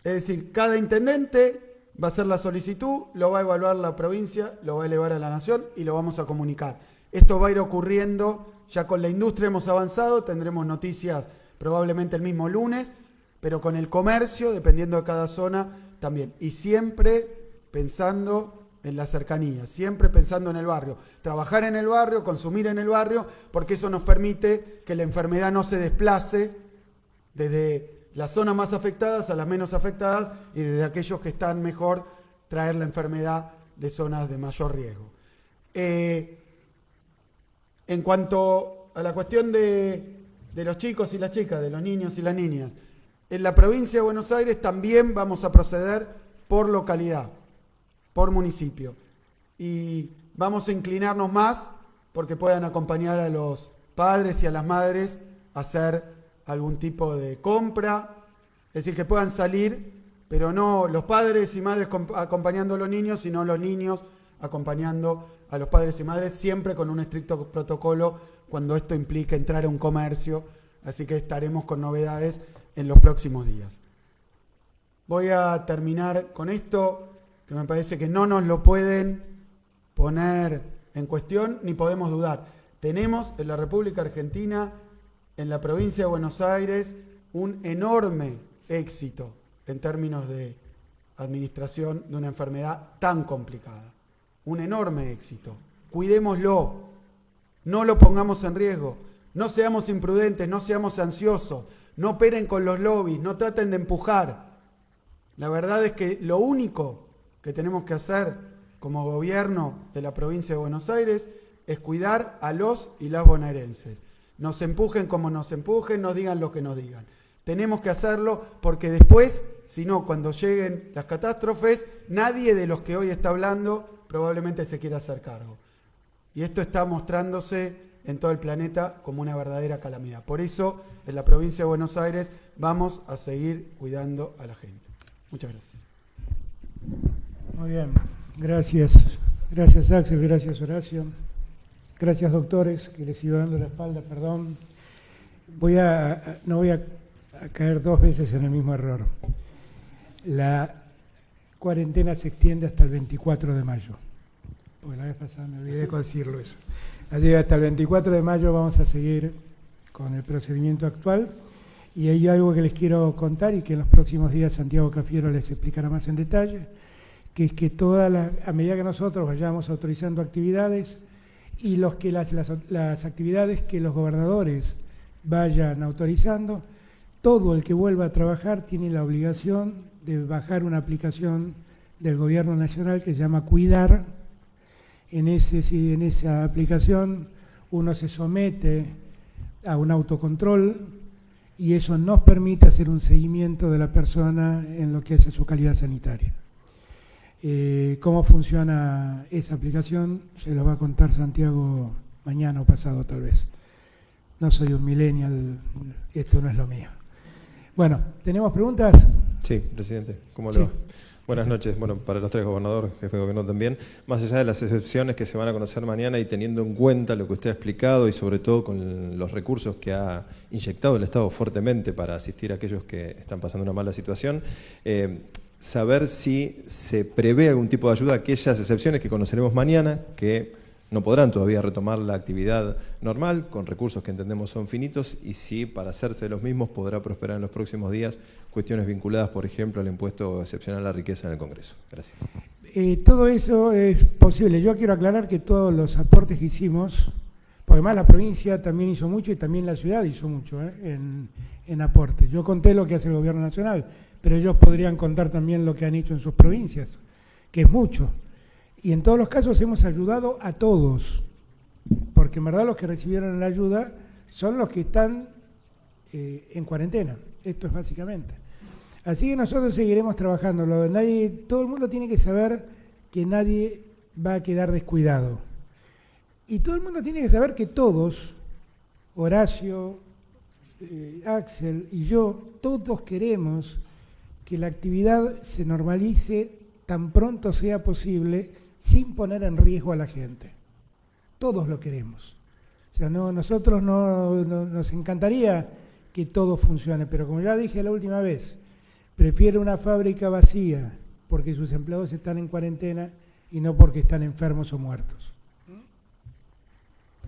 S3: es decir, cada intendente va a hacer la solicitud, lo va a evaluar la provincia, lo va a elevar a la nación y lo vamos a comunicar. Esto va a ir ocurriendo, ya con la industria hemos avanzado, tendremos noticias probablemente el mismo lunes, pero con el comercio, dependiendo de cada zona, también. Y siempre pensando en la cercanía, siempre pensando en el barrio. Trabajar en el barrio, consumir en el barrio, porque eso nos permite que la enfermedad no se desplace desde las zonas más afectadas a las menos afectadas y desde aquellos que están mejor, traer la enfermedad de zonas de mayor riesgo. En cuanto a la cuestión de los chicos y las chicas, de los niños y las niñas, en la provincia de Buenos Aires también vamos a proceder por localidad, por municipio. Y vamos a inclinarnos más porque puedan acompañar a los padres y a las madres a hacer algún tipo de compra, es decir, que puedan salir, pero no los padres y madres acompañando a los niños, sino los niños acompañando a los padres y madres, siempre con un estricto protocolo cuando esto implica entrar a un comercio, así que estaremos con novedades en los próximos días. Voy a terminar con esto, que me parece que no nos lo pueden poner en cuestión ni podemos dudar. Tenemos en la República Argentina, en la provincia de Buenos Aires, un enorme éxito en términos de administración de una enfermedad tan complicada. Un enorme éxito. Cuidémoslo, no lo pongamos en riesgo, no seamos imprudentes, no seamos ansiosos, no operen con los lobbies, no traten de empujar. La verdad es que lo único que tenemos que hacer como gobierno de la provincia de Buenos Aires es cuidar a los y las bonaerenses. Nos empujen como nos empujen, nos digan lo que nos digan. Tenemos que hacerlo porque después, si no, cuando lleguen las catástrofes, nadie de los que hoy está hablando probablemente se quiera hacer cargo. Y esto está mostrándose en todo el planeta como una verdadera calamidad. Por eso, en la provincia de Buenos Aires vamos a seguir cuidando a la gente. Muchas gracias.
S1: Muy bien, gracias. Gracias Axel, gracias Horacio. Gracias doctores, que les sigo dando la espalda, perdón. No voy a caer dos veces en el mismo error. La cuarentena se extiende hasta el 24 de mayo. Porque la vez pasada me olvidé de decirlo eso. Así que hasta el 24 de mayo vamos a seguir con el procedimiento actual. Y hay algo que les quiero contar y que en los próximos días Santiago Cafiero les explicará más en detalle, que es que a medida que nosotros vayamos autorizando actividades y las actividades que los gobernadores vayan autorizando, todo el que vuelva a trabajar tiene la obligación de bajar una aplicación del Gobierno Nacional que se llama Cuidar. En esa aplicación uno se somete a un autocontrol y eso nos permite hacer un seguimiento de la persona en lo que es su calidad sanitaria. ¿Cómo funciona esa aplicación? Se lo va a contar Santiago mañana o pasado tal vez. No soy un millennial, esto no es lo mío. Bueno, ¿tenemos preguntas?
S4: Sí, presidente, ¿cómo le
S1: Sí.
S4: va? Buenas noches. Bueno, para los tres, gobernador, jefe de gobierno también. Más allá de las excepciones que se van a conocer mañana y teniendo en cuenta lo que usted ha explicado y sobre todo con los recursos que ha inyectado el Estado fuertemente para asistir a aquellos que están pasando una mala situación, saber si se prevé algún tipo de ayuda a aquellas excepciones que conoceremos mañana, que no podrán todavía retomar la actividad normal, con recursos que entendemos son finitos, y si para hacerse de los mismos podrá prosperar en los próximos días cuestiones vinculadas, por ejemplo, al impuesto excepcional a la riqueza en el Congreso. Gracias.
S1: Todo eso es posible. Yo quiero aclarar que todos los aportes que hicimos, porque además la provincia también hizo mucho y también la ciudad hizo mucho en aportes. Yo conté lo que hace el Gobierno Nacional, pero ellos podrían contar también lo que han hecho en sus provincias, que es mucho. Y en todos los casos hemos ayudado a todos, porque en verdad los que recibieron la ayuda son los que están en cuarentena. Esto es básicamente. Así que nosotros seguiremos trabajando. Todo el mundo tiene que saber que nadie va a quedar descuidado. Y todo el mundo tiene que saber que todos, Horacio, Axel y yo, todos queremos que la actividad se normalice tan pronto sea posible, sin poner en riesgo a la gente. Todos lo queremos. O sea, nosotros nos encantaría que todo funcione, pero como ya dije la última vez, prefiero una fábrica vacía porque sus empleados están en cuarentena y no porque están enfermos o muertos.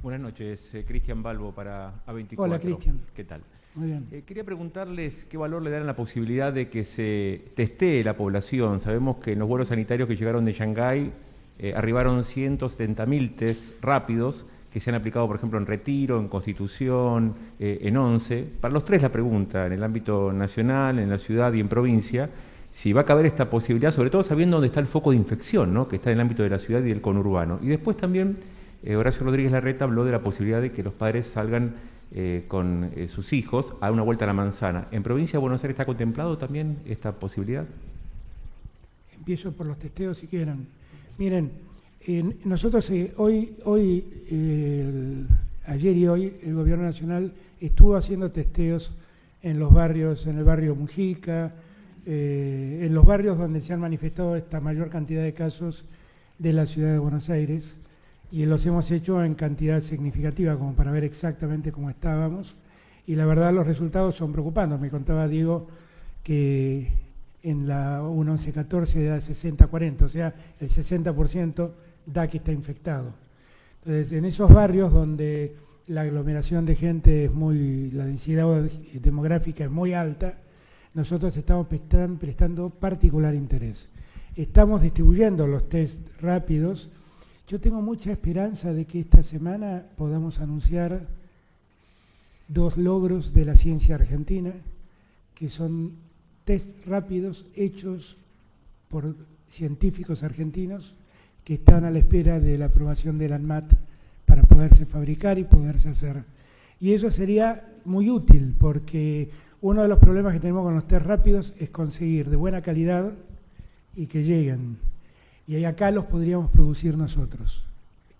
S5: Buenas noches, Cristian Balbo para A24.
S1: Hola, Cristian.
S5: ¿Qué tal?
S1: Muy bien.
S5: Quería preguntarles qué valor le dan a la posibilidad de que se testee la población. Sabemos que en los vuelos sanitarios que llegaron de Shanghái arribaron 170.000 test rápidos que se han aplicado, por ejemplo, en Retiro, en Constitución, en Once. Para los tres la pregunta, en el ámbito nacional, en la ciudad y en provincia, si va a caber esta posibilidad, sobre todo sabiendo dónde está el foco de infección, ¿no?, que está en el ámbito de la ciudad y del conurbano. Y después también Horacio Rodríguez Larreta habló de la posibilidad de que los padres salgan con sus hijos a una vuelta a la manzana. ¿En provincia de Buenos Aires está contemplado también esta posibilidad?
S1: Empiezo por los testeos si quieren. Miren, nosotros ayer y hoy el Gobierno Nacional estuvo haciendo testeos en los barrios, en el barrio Mujica, en los barrios donde se han manifestado esta mayor cantidad de casos de la ciudad de Buenos Aires, y los hemos hecho en cantidad significativa como para ver exactamente cómo estábamos, y la verdad los resultados son preocupantes. Me contaba Diego que en la 1114 da 60-40, o sea, el 60% da que está infectado. Entonces, en esos barrios donde la aglomeración de gente es la densidad demográfica es muy alta, nosotros estamos prestando particular interés. Estamos distribuyendo los test rápidos. Yo tengo mucha esperanza de que esta semana podamos anunciar 2 logros de la ciencia argentina, que son test rápidos hechos por científicos argentinos que están a la espera de la aprobación del ANMAT para poderse fabricar y poderse hacer. Y eso sería muy útil, porque uno de los problemas que tenemos con los test rápidos es conseguir de buena calidad y que lleguen. Y acá los podríamos producir nosotros.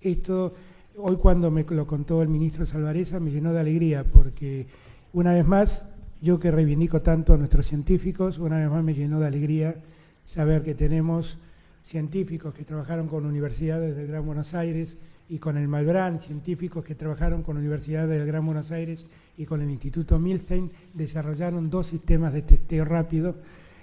S1: Esto, hoy cuando me lo contó el ministro Salvareza, me llenó de alegría, porque una vez más, yo que reivindico tanto a nuestros científicos, una vez más me llenó de alegría saber que tenemos científicos que trabajaron con universidades del Gran Buenos Aires y con el Malbrán, científicos que trabajaron con universidades del Gran Buenos Aires y con el Instituto Milstein, desarrollaron 2 sistemas de testeo rápido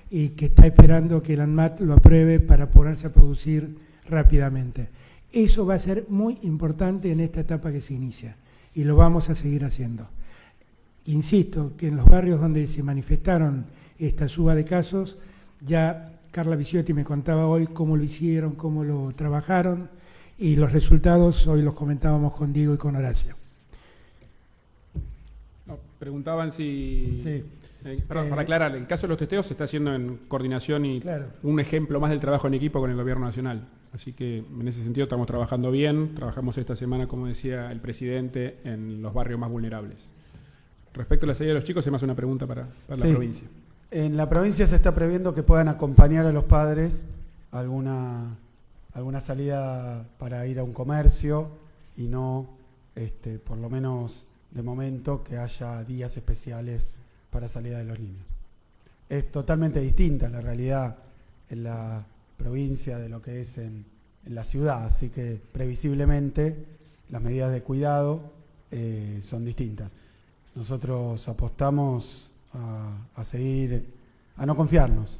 S1: y que está esperando que el ANMAT lo apruebe para ponerse a producir rápidamente. Eso va a ser muy importante en esta etapa que se inicia y lo vamos a seguir haciendo. Insisto que en los barrios donde se manifestaron esta suba de casos, ya Carla Viciotti me contaba hoy cómo lo hicieron, cómo lo trabajaron, y los resultados hoy los comentábamos con Diego y con Horacio.
S2: No, preguntaban si...
S1: Sí.
S2: Perdón, para aclarar, el caso de los testeos se está haciendo en coordinación y
S1: claro,
S2: un ejemplo más del trabajo en equipo con el Gobierno Nacional. Así que en ese sentido estamos trabajando bien. Trabajamos esta semana, como decía el presidente, en los barrios más vulnerables. Respecto a la salida de los chicos, es más una pregunta para la provincia.
S3: En la provincia se está previendo que puedan acompañar a los padres a alguna salida para ir a un comercio y no, por lo menos de momento, que haya días especiales para salida de los niños. es totalmente distinta la realidad en la provincia de lo que es en la ciudad, así que previsiblemente las medidas de cuidado son distintas. Nosotros apostamos a seguir, a no confiarnos.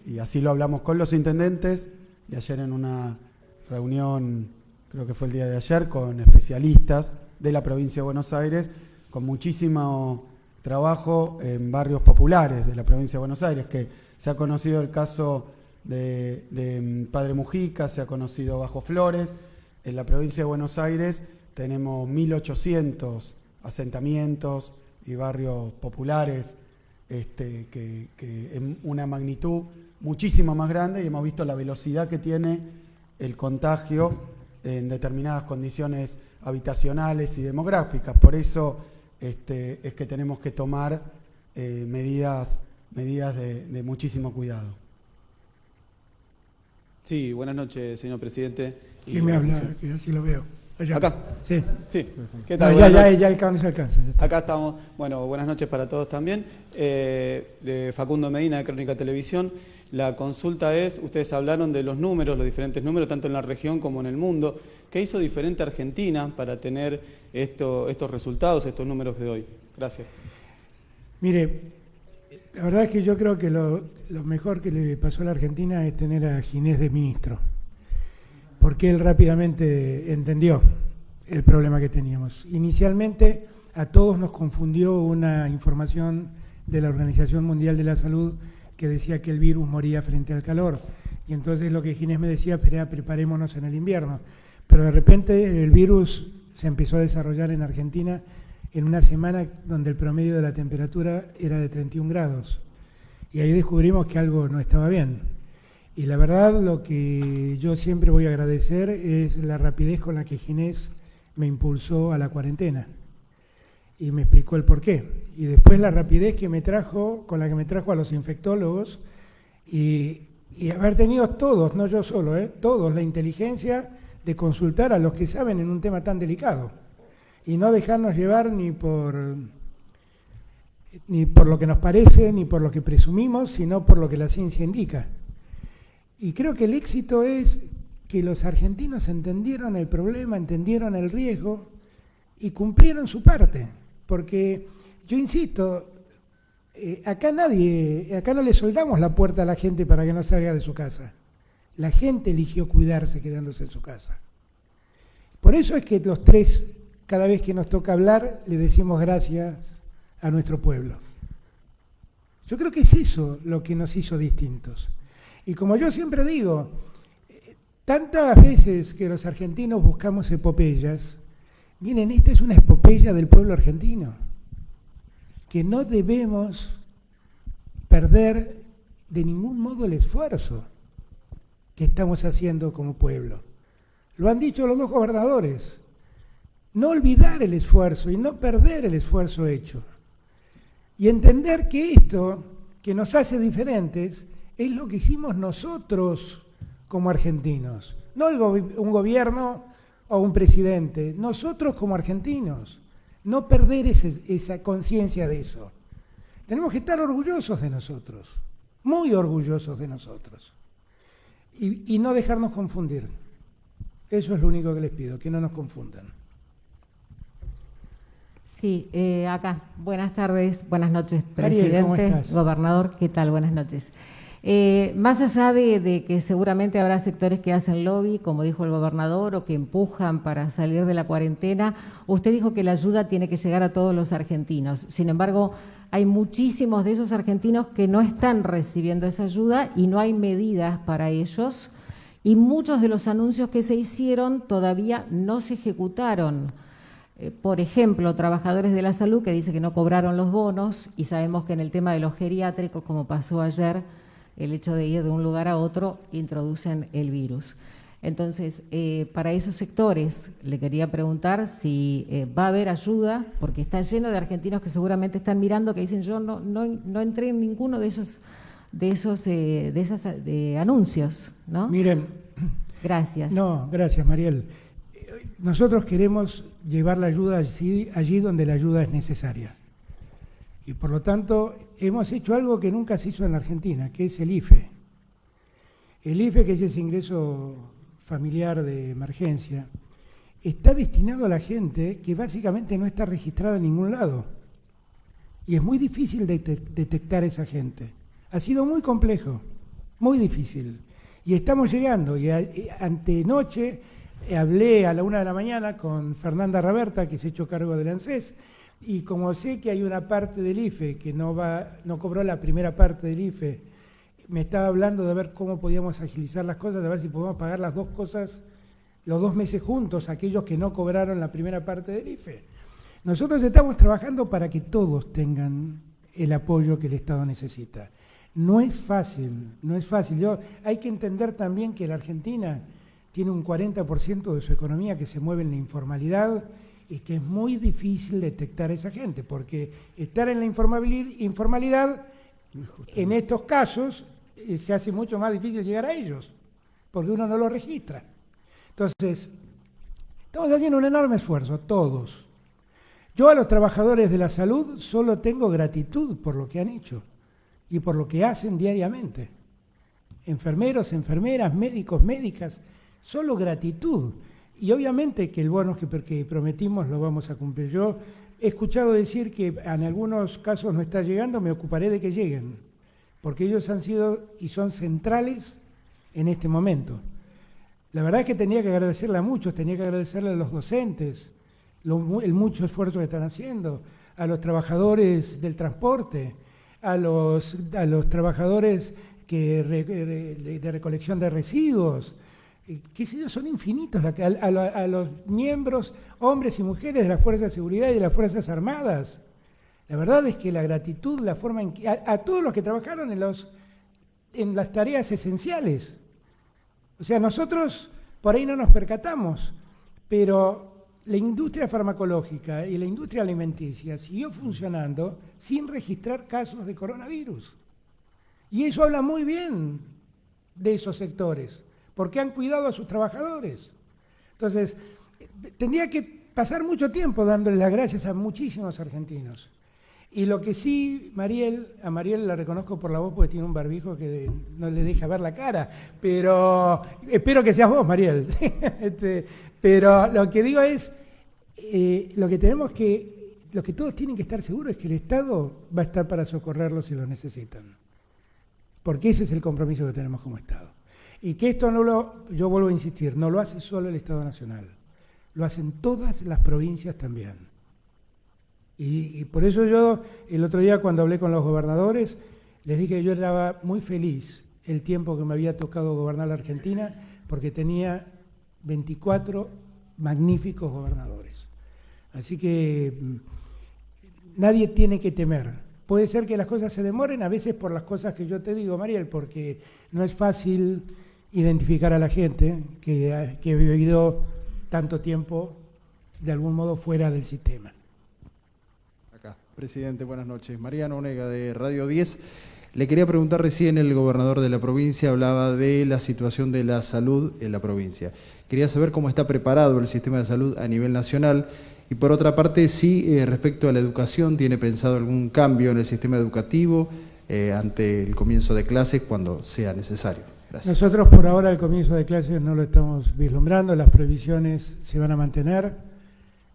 S3: Y así lo hablamos con los intendentes y ayer en una reunión, creo que fue el día de ayer, con especialistas de la provincia de Buenos Aires, con muchísimo trabajo en barrios populares de la provincia de Buenos Aires, que se ha conocido el caso de Padre Mujica, se ha conocido Bajo Flores. En la provincia de Buenos Aires tenemos 1.800 asentamientos y barrios populares que en una magnitud muchísimo más grande, y hemos visto la velocidad que tiene el contagio en determinadas condiciones habitacionales y demográficas. Por eso es que tenemos que tomar medidas de muchísimo cuidado.
S6: Sí, buenas noches, señor presidente.
S1: ¿Quién me habla? Que así lo veo. Allá.
S6: ¿Acá?
S1: Sí.
S6: Sí. ¿Qué tal?
S1: No, ya alcanza.
S6: Acá estamos. Bueno, buenas noches para todos también. De Facundo Medina, de Crónica Televisión. La consulta es, ustedes hablaron de los números, los diferentes números, tanto en la región como en el mundo. ¿Qué hizo diferente Argentina para tener estos resultados, estos números de hoy? Gracias.
S1: Mire, la verdad es que yo creo que lo mejor que le pasó a la Argentina es tener a Ginés de ministro, porque él rápidamente entendió el problema que teníamos. Inicialmente a todos nos confundió una información de la Organización Mundial de la Salud que decía que el virus moría frente al calor, y entonces lo que Ginés me decía, preparémonos en el invierno, pero de repente el virus se empezó a desarrollar en Argentina en una semana donde el promedio de la temperatura era de 31 grados, y ahí descubrimos que algo no estaba bien. Y la verdad, lo que yo siempre voy a agradecer es la rapidez con la que Ginés me impulsó a la cuarentena y me explicó el porqué. Y después la rapidez con la que me trajo a los infectólogos y haber tenido todos, no yo solo, todos, la inteligencia de consultar a los que saben en un tema tan delicado y no dejarnos llevar ni por lo que nos parece, ni por lo que presumimos, sino por lo que la ciencia indica. Y creo que el éxito es que los argentinos entendieron el problema, entendieron el riesgo y cumplieron su parte. Porque, yo insisto, acá no le soldamos la puerta a la gente para que no salga de su casa. La gente eligió cuidarse quedándose en su casa. Por eso es que los tres, cada vez que nos toca hablar, le decimos gracias a nuestro pueblo. Yo creo que es eso lo que nos hizo distintos. Y como yo siempre digo, tantas veces que los argentinos buscamos epopeyas, miren, esta es una epopeya del pueblo argentino, que no debemos perder de ningún modo el esfuerzo que estamos haciendo como pueblo. Lo han dicho los dos gobernadores, no olvidar el esfuerzo y no perder el esfuerzo hecho. Y entender que esto que nos hace diferentes es lo que hicimos nosotros como argentinos, no un gobierno o un presidente, nosotros como argentinos, no perder esa conciencia de eso. Tenemos que estar orgullosos de nosotros, muy orgullosos de nosotros, y no dejarnos confundir. Eso es lo único que les pido, que no nos confundan.
S7: Sí, acá. Buenas tardes, buenas noches,
S1: Ariel, ¿cómo
S7: presidente,
S1: estás?
S7: gobernador, ¿qué tal? Buenas noches. Más allá de que seguramente habrá sectores que hacen lobby, como dijo el gobernador, o que empujan para salir de la cuarentena, usted dijo que la ayuda tiene que llegar a todos los argentinos. Sin embargo, hay muchísimos de esos argentinos que no están recibiendo esa ayuda y no hay medidas para ellos, y muchos de los anuncios que se hicieron todavía no se ejecutaron. Por ejemplo, trabajadores de la salud que dicen que no cobraron los bonos, y sabemos que en el tema de los geriátricos, como pasó ayer, el hecho de ir de un lugar a otro introducen el virus. Entonces, para esos sectores le quería preguntar si va a haber ayuda, porque está lleno de argentinos que seguramente están mirando, que dicen yo no entré en ninguno de esos anuncios, ¿no?
S1: Miren.
S7: Gracias.
S1: No, gracias, Mariel. Nosotros queremos llevar la ayuda allí donde la ayuda es necesaria. Y por lo tanto hemos hecho algo que nunca se hizo en la Argentina, que es el IFE. El IFE, que es ese ingreso familiar de emergencia, está destinado a la gente que básicamente no está registrada en ningún lado. Y es muy difícil detectar a esa gente. Ha sido muy complejo, muy difícil. Y estamos llegando, y antenoche hablé a la 1 de la mañana con Fernanda Raberta, que se ha hecho cargo del ANSES, y como sé que hay una parte del IFE que no cobró la primera parte del IFE, me estaba hablando de ver cómo podíamos agilizar las cosas, de ver si podemos pagar las dos cosas, los 2 meses juntos, aquellos que no cobraron la primera parte del IFE. Nosotros estamos trabajando para que todos tengan el apoyo que el Estado necesita. No es fácil, no es fácil. Hay que entender también que la Argentina tiene un 40% de su economía que se mueve en la informalidad y que es muy difícil detectar a esa gente, porque estar en la informalidad, en estos casos, se hace mucho más difícil llegar a ellos, porque uno no lo registra. Entonces, estamos haciendo un enorme esfuerzo, todos. Yo a los trabajadores de la salud solo tengo gratitud por lo que han hecho y por lo que hacen diariamente. Enfermeros, enfermeras, médicos, médicas, solo gratitud. Y obviamente que el bono que prometimos lo vamos a cumplir. Yo he escuchado decir que en algunos casos no está llegando, me ocuparé de que lleguen, porque ellos han sido y son centrales en este momento. La verdad es que tenía que agradecerle a muchos, tenía que agradecerle a los docentes, el mucho esfuerzo que están haciendo, a los trabajadores del transporte, a los trabajadores de recolección de residuos, qué sé yo, son infinitos, a los miembros, hombres y mujeres de las Fuerzas de Seguridad y de las Fuerzas Armadas. La verdad es que la gratitud, la forma en que, a todos los que trabajaron en las tareas esenciales. O sea, nosotros por ahí no nos percatamos, pero la industria farmacológica y la industria alimenticia siguió funcionando sin registrar casos de coronavirus. Y eso habla muy bien de esos sectores, porque han cuidado a sus trabajadores. Entonces, tendría que pasar mucho tiempo dándole las gracias a muchísimos argentinos. Y lo que sí, a Mariel la reconozco por la voz porque tiene un barbijo que no le deja ver la cara, pero espero que seas vos, Mariel. Pero lo que digo es, lo que todos tienen que estar seguros es que el Estado va a estar para socorrerlos si lo necesitan. Porque ese es el compromiso que tenemos como Estado. Y que esto yo vuelvo a insistir, no lo hace solo el Estado Nacional, lo hacen todas las provincias también. Y por eso yo, el otro día cuando hablé con los gobernadores, les dije que yo estaba muy feliz el tiempo que me había tocado gobernar la Argentina, porque tenía 24 magníficos gobernadores. Así que nadie tiene que temer. Puede ser que las cosas se demoren, a veces por las cosas que yo te digo, Mariel, porque no es fácil identificar a la gente que ha vivido tanto tiempo de algún modo fuera del sistema.
S8: Presidente, buenas noches. Mariano Onega, de Radio 10. Le quería preguntar, recién el gobernador de la provincia hablaba de la situación de la salud en la provincia. Quería saber cómo está preparado el sistema de salud a nivel nacional y, por otra parte, si respecto a la educación tiene pensado algún cambio en el sistema educativo ante el comienzo de clases cuando sea necesario. Gracias.
S1: Nosotros por ahora el comienzo de clases no lo estamos vislumbrando, las previsiones se van a mantener,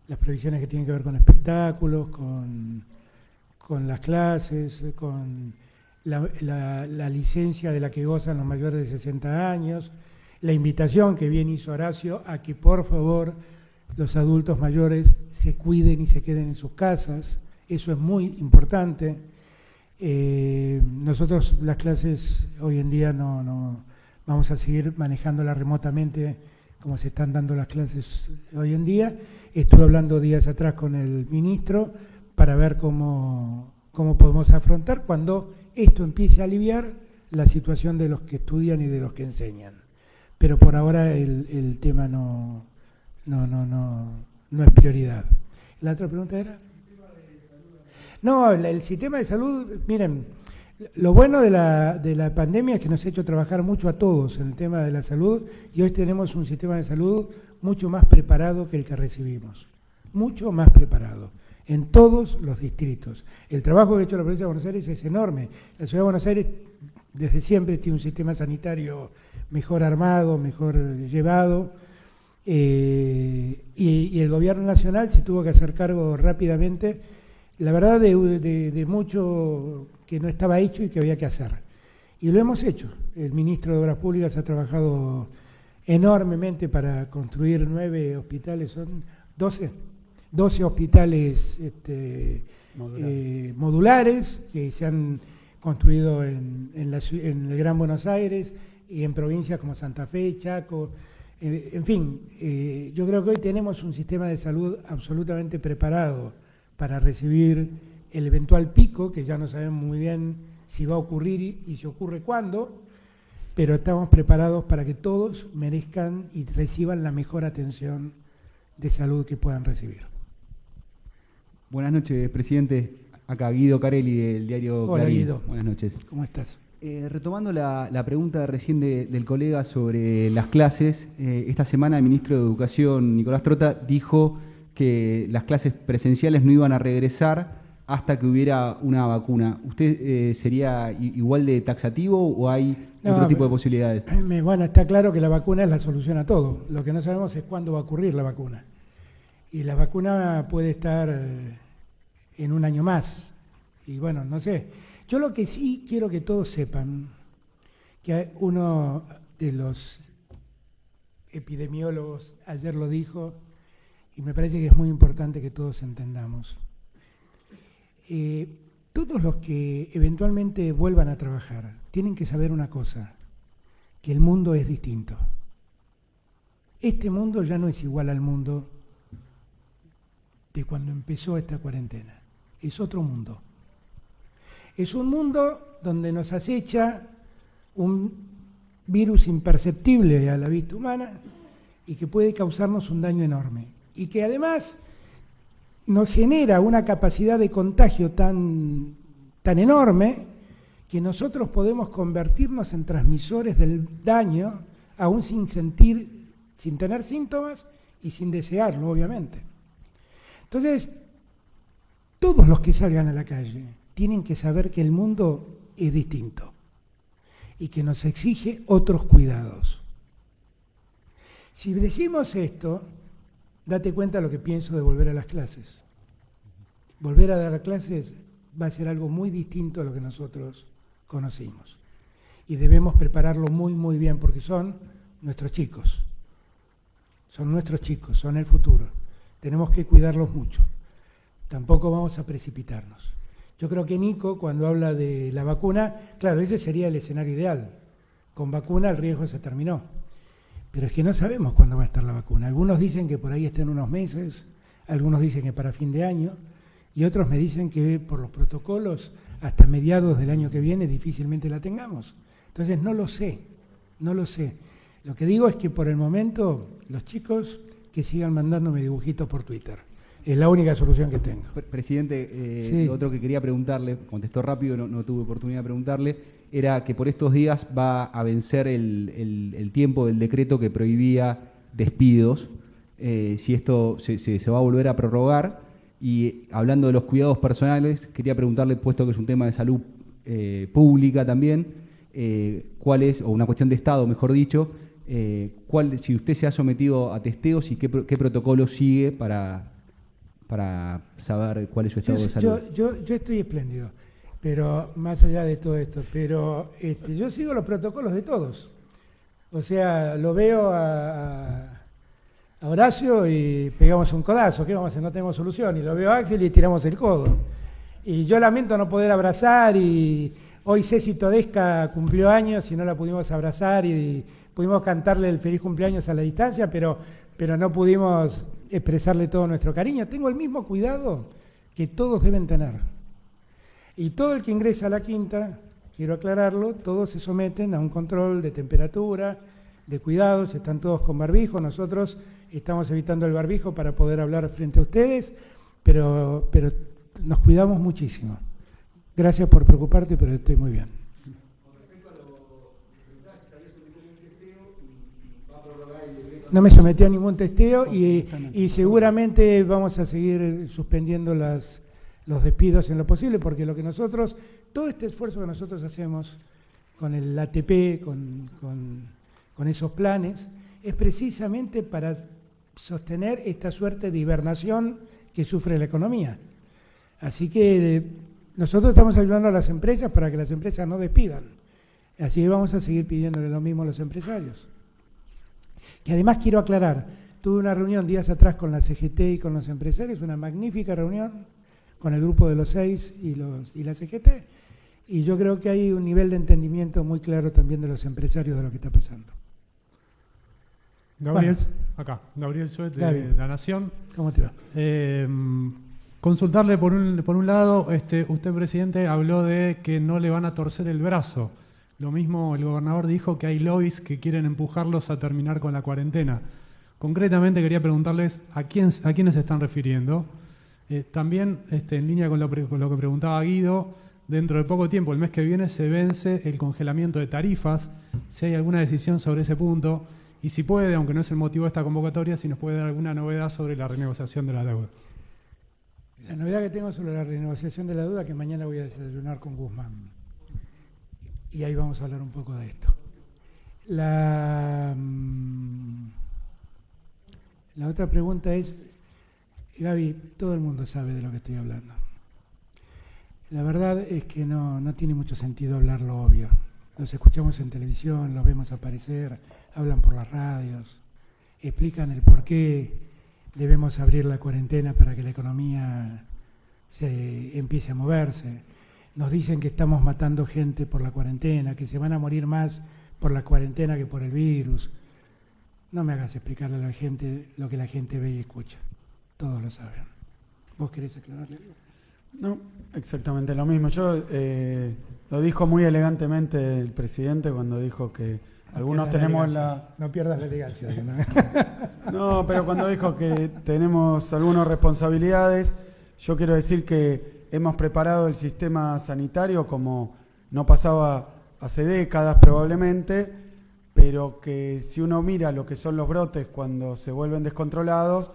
S1: las previsiones que tienen que ver con espectáculos, con las clases, con la licencia de la que gozan los mayores de 60 años, la invitación que bien hizo Horacio a que por favor los adultos mayores se cuiden y se queden en sus casas, eso es muy importante. Nosotros las clases hoy en día no vamos a seguir manejándolas remotamente como se están dando las clases hoy en día. Estuve hablando días atrás con el ministro para ver cómo podemos afrontar cuando esto empiece a aliviar la situación de los que estudian y de los que enseñan. Pero por ahora el tema no es prioridad. ¿La otra pregunta era? No, el sistema de salud, miren, lo bueno de la pandemia es que nos ha hecho trabajar mucho a todos en el tema de la salud y hoy tenemos un sistema de salud mucho más preparado que el que recibimos. mucho más preparados en todos los distritos. El trabajo que ha hecho la provincia de Buenos Aires es enorme. La ciudad de Buenos Aires desde siempre tiene un sistema sanitario mejor armado, mejor llevado, y el gobierno nacional se tuvo que hacer cargo rápidamente, la verdad, de mucho que no estaba hecho y que había que hacer. Y lo hemos hecho. El ministro de Obras Públicas ha trabajado enormemente para construir 9 hospitales, son 12 hospitales modulares que se han construido en el Gran Buenos Aires y en provincias como Santa Fe, Chaco, en fin, yo creo que hoy tenemos un sistema de salud absolutamente preparado para recibir el eventual pico, que ya no sabemos muy bien si va a ocurrir y si ocurre cuándo, pero estamos preparados para que todos merezcan y reciban la mejor atención de salud que puedan recibir.
S9: Buenas noches, presidente. Acá Guido Carelli, del diario
S1: Hola,
S9: Clarín.
S1: Guido.
S9: Buenas noches.
S1: ¿Cómo estás?
S9: Retomando la pregunta recién del colega sobre las clases, esta semana el ministro de Educación, Nicolás Trota, dijo que las clases presenciales no iban a regresar hasta que hubiera una vacuna. ¿Usted sería igual de taxativo o hay otro tipo de posibilidades?
S1: Bueno, está claro que la vacuna es la solución a todo. Lo que no sabemos es cuándo va a ocurrir la vacuna. Y la vacuna puede estar en un año más. Y bueno, no sé. Yo lo que sí quiero que todos sepan, que uno de los epidemiólogos ayer lo dijo, y me parece que es muy importante que todos entendamos. Todos los que eventualmente vuelvan a trabajar tienen que saber una cosa, que el mundo es distinto. Este mundo ya no es igual al mundo de cuando empezó esta cuarentena. Es otro mundo. Es un mundo donde nos acecha un virus imperceptible a la vista humana y que puede causarnos un daño enorme. Y que además nos genera una capacidad de contagio tan enorme que nosotros podemos convertirnos en transmisores del daño aún sin tener síntomas y sin desearlo, obviamente. Entonces, todos los que salgan a la calle tienen que saber que el mundo es distinto y que nos exige otros cuidados. Si decimos esto, date cuenta de lo que pienso de volver a las clases. Volver a dar clases va a ser algo muy distinto a lo que nosotros conocimos. Y debemos prepararlo muy, muy bien porque son nuestros chicos. Son nuestros chicos, son el futuro. Tenemos que cuidarlos mucho. Tampoco vamos a precipitarnos. Yo creo que Nico, cuando habla de la vacuna, claro, ese sería el escenario ideal. Con vacuna el riesgo se terminó. Pero es que no sabemos cuándo va a estar la vacuna. Algunos dicen que por ahí está en unos meses, algunos dicen que para fin de año, y otros me dicen que por los protocolos hasta mediados del año que viene difícilmente la tengamos. Entonces no lo sé. Lo que digo es que por el momento los chicos que sigan mandándome dibujitos por Twitter. Es la única solución que tengo.
S9: Presidente,
S1: sí.
S9: Otro que quería preguntarle, contestó rápido, no tuve oportunidad de preguntarle, era que por estos días va a vencer el tiempo del decreto que prohibía despidos, si esto se va a volver a prorrogar. Y hablando de los cuidados personales, quería preguntarle, puesto que es un tema de salud pública también, cuál es, o una cuestión de Estado, mejor dicho, si usted se ha sometido a testeos y qué protocolo sigue para saber cuál es su estado de salud.
S1: Yo estoy espléndido, pero más allá de todo esto, pero yo sigo los protocolos de todos. O sea, lo veo a Horacio y pegamos un codazo, ¿qué vamos a hacer? No tenemos solución. Y lo veo a Axel y tiramos el codo. Y yo lamento no poder abrazar, y hoy Ceci Todesca cumplió años y no la pudimos abrazar y pudimos cantarle el feliz cumpleaños a la distancia, pero no pudimos expresarle todo nuestro cariño. Tengo el mismo cuidado que todos deben tener. Y todo el que ingresa a la quinta, quiero aclararlo, todos se someten a un control de temperatura, de cuidados, están todos con barbijo. Nosotros estamos evitando el barbijo para poder hablar frente a ustedes, pero nos cuidamos muchísimo. Gracias por preocuparte, pero estoy muy bien.
S3: Con respecto a lo que preguntaste, que había sometido un testeo y va a prorrogar el decreto
S1: No me sometí a ningún testeo y seguramente vamos a seguir suspendiendo los despidos en lo posible, porque todo este esfuerzo que nosotros hacemos con el ATP, con esos planes, es precisamente para sostener esta suerte de hibernación que sufre la economía. Así que nosotros estamos ayudando a las empresas para que las empresas no despidan. Así que vamos a seguir pidiéndole lo mismo a los empresarios. Que además quiero aclarar, tuve una reunión días atrás con la CGT y con los empresarios, una magnífica reunión con el grupo de los 6 y la CGT, y yo creo que hay un nivel de entendimiento muy claro también de los empresarios de lo que está pasando.
S10: Gabriel, acá, Gabriel Suet de La Nación.
S1: ¿Cómo te va?
S10: Consultarle por un lado, usted, presidente, habló de que no le van a torcer el brazo. Lo mismo el gobernador dijo que hay lobbies que quieren empujarlos a terminar con la cuarentena. Concretamente quería preguntarles a quiénes se están refiriendo. También, en línea con lo que preguntaba Guido, dentro de poco tiempo, el mes que viene, se vence el congelamiento de tarifas. Si hay alguna decisión sobre ese punto y si puede, aunque no es el motivo de esta convocatoria, si nos puede dar alguna novedad sobre la renegociación de la deuda.
S1: La novedad que tengo sobre la renegociación de la deuda es que mañana voy a desayunar con Guzmán. Y ahí vamos a hablar un poco de esto. La otra pregunta es, Gaby, todo el mundo sabe de lo que estoy hablando. La verdad es que no tiene mucho sentido hablar lo obvio. Los escuchamos en televisión, los vemos aparecer, hablan por las radios, explican el por qué debemos abrir la cuarentena para que la economía se empiece a moverse. Nos dicen que estamos matando gente por la cuarentena, que se van a morir más por la cuarentena que por el virus. No me hagas explicarle a la gente lo que la gente ve y escucha. Todos lo saben. ¿Vos querés aclararle algo?
S3: No, exactamente lo mismo. Yo lo dijo muy elegantemente el presidente cuando dijo que algunos tenemos
S1: No pierdas la elegancia.
S3: No, pero cuando dijo que tenemos algunas responsabilidades, yo quiero decir que hemos preparado el sistema sanitario como no pasaba hace décadas probablemente, pero que si uno mira lo que son los brotes cuando se vuelven descontrolados,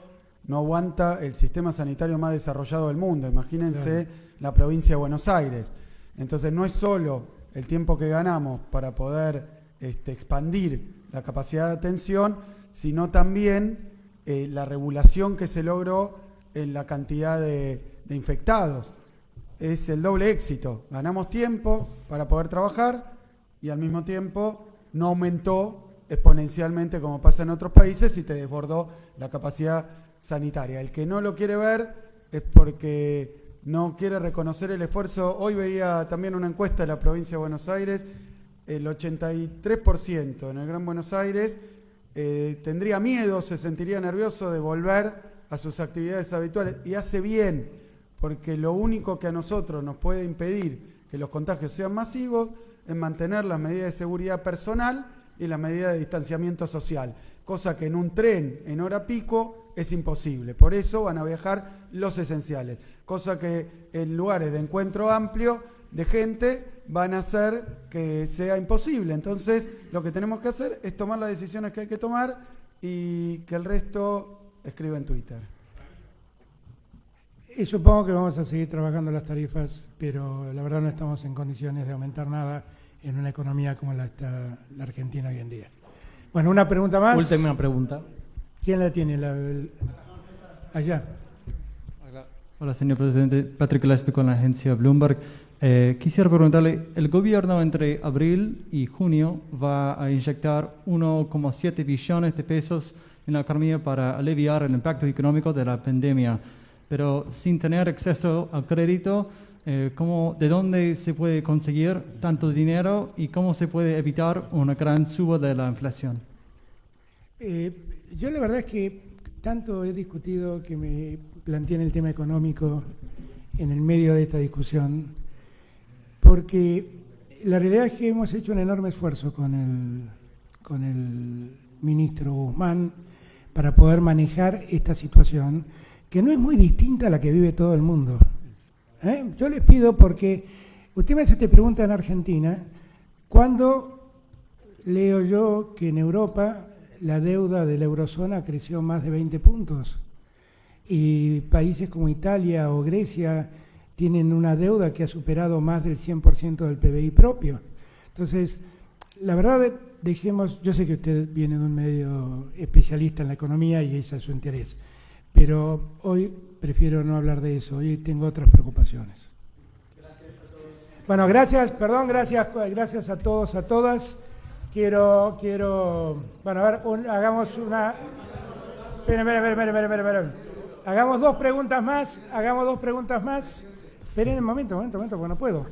S3: no aguanta el sistema sanitario más desarrollado del mundo. Imagínense la provincia de Buenos Aires. Entonces no es solo el tiempo que ganamos para poder expandir la capacidad de atención, sino también la regulación que se logró en la cantidad de infectados. Es el doble éxito. Ganamos tiempo para poder trabajar y al mismo tiempo no aumentó exponencialmente como pasa en otros países y te desbordó la capacidad sanitaria. El que no lo quiere ver es porque no quiere reconocer el esfuerzo. Hoy veía también una encuesta de la provincia de Buenos Aires, el 83% en el Gran Buenos Aires tendría miedo, se sentiría nervioso de volver a sus actividades habituales, y hace bien, porque lo único que a nosotros nos puede impedir que los contagios sean masivos es mantener las medidas de seguridad personal y las medidas de distanciamiento social, cosa que en un tren en hora pico es imposible. Por eso van a viajar los esenciales, cosa que en lugares de encuentro amplio de gente van a hacer que sea imposible. Entonces lo que tenemos que hacer es tomar las decisiones que hay que tomar y que el resto escriba en Twitter.
S1: Y supongo que vamos a seguir trabajando las tarifas, pero la verdad no estamos en condiciones de aumentar nada en una economía como la está la Argentina hoy en día. Bueno, una pregunta más.
S11: Última pregunta.
S1: ¿Quién la tiene? Allá.
S11: Hola, señor presidente. Patrick Gillespie con la agencia Bloomberg. Quisiera preguntarle, el gobierno entre abril y junio va a inyectar 1,7 billones de pesos en la economía para aliviar el impacto económico de la pandemia, pero sin tener acceso al crédito, ¿de dónde se puede conseguir tanto dinero y cómo se puede evitar una gran suba de la inflación?
S1: Yo la verdad es que tanto he discutido que me planteé el tema económico en el medio de esta discusión, porque la realidad es que hemos hecho un enorme esfuerzo con el ministro Guzmán para poder manejar esta situación, que no es muy distinta a la que vive todo el mundo. Yo les pido, porque usted me hace esta pregunta en Argentina, ¿cuándo leo yo que en Europa la deuda de la eurozona creció más de 20 puntos. Y países como Italia o Grecia tienen una deuda que ha superado más del 100% del PBI propio. Entonces, la verdad, yo sé que usted viene de un medio especialista en la economía y ese es su interés, pero hoy prefiero no hablar de eso, hoy tengo otras preocupaciones. Bueno, gracias a todos, a todas. Quiero, bueno, a ver, hagamos una... Esperen. Hagamos dos preguntas más. Esperen un momento, porque no puedo.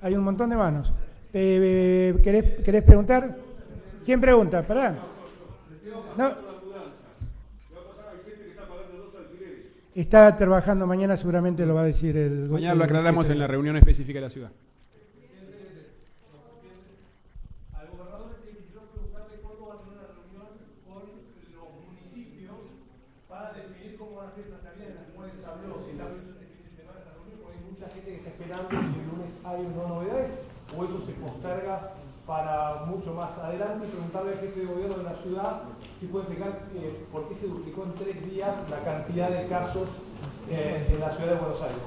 S1: Hay un montón de manos. ¿Querés preguntar? ¿Quién pregunta? Pará. No. Está trabajando mañana, seguramente lo va a decir el...
S2: Mañana lo aclaramos en la reunión específica de la ciudad.
S12: ¿Hay no novedades o eso se posterga para mucho más adelante? Preguntarle al jefe de gobierno de la ciudad si puede explicar por qué se duplicó en 3 días la cantidad de casos en la ciudad de Buenos Aires.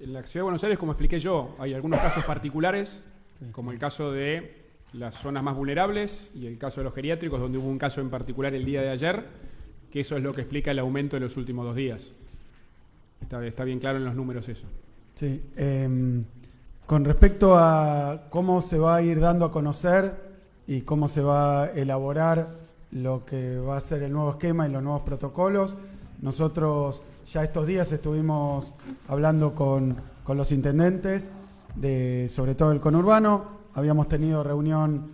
S2: En la ciudad de Buenos Aires, como expliqué yo, hay algunos casos particulares, como el caso de las zonas más vulnerables y el caso de los geriátricos, donde hubo un caso en particular el día de ayer, que eso es lo que explica el aumento de los últimos 2 días. Está bien claro en los números eso.
S3: Sí, con respecto a cómo se va a ir dando a conocer y cómo se va a elaborar lo que va a ser el nuevo esquema y los nuevos protocolos, nosotros ya estos días estuvimos hablando con los intendentes, sobre todo del conurbano, habíamos tenido reunión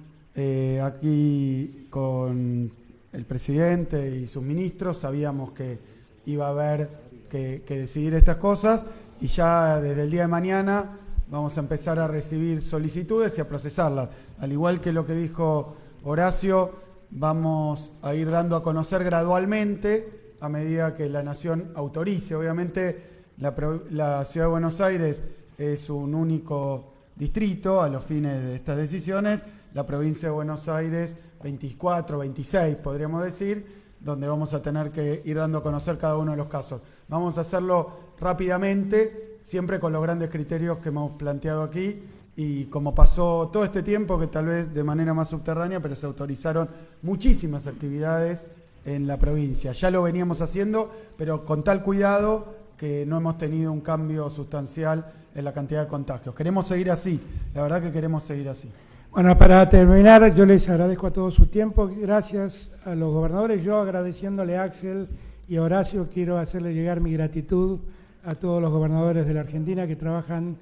S3: aquí con el presidente y sus ministros, sabíamos que iba a haber que decidir estas cosas, y ya desde el día de mañana vamos a empezar a recibir solicitudes y a procesarlas. Al igual que lo que dijo Horacio, vamos a ir dando a conocer gradualmente a medida que la Nación autorice. Obviamente la Ciudad de Buenos Aires es un único distrito a los fines de estas decisiones, la provincia de Buenos Aires 24, 26 podríamos decir, donde vamos a tener que ir dando a conocer cada uno de los casos. Vamos a hacerlo rápidamente, siempre con los grandes criterios que hemos planteado aquí, y como pasó todo este tiempo, que tal vez de manera más subterránea, pero se autorizaron muchísimas actividades en la provincia. Ya lo veníamos haciendo, pero con tal cuidado que no hemos tenido un cambio sustancial en la cantidad de contagios. Queremos seguir así, la verdad que queremos seguir así.
S1: Bueno, para terminar, yo les agradezco a todos su tiempo, gracias a los gobernadores, yo agradeciéndole a Axel y a Horacio, quiero hacerle llegar mi gratitud a todos los gobernadores de la Argentina que trabajan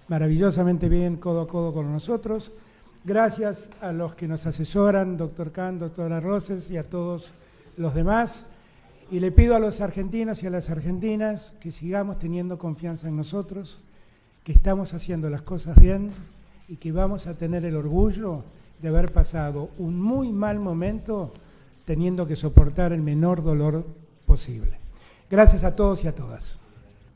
S1: maravillosamente bien codo a codo con nosotros. Gracias a los que nos asesoran, doctor Kahn, doctora Roses y a todos los demás. Y le pido a los argentinos y a las argentinas que sigamos teniendo confianza en nosotros, que estamos haciendo las cosas bien y que vamos a tener el orgullo de haber pasado un muy mal momento teniendo que soportar el menor dolor posible. Gracias a todos y a todas.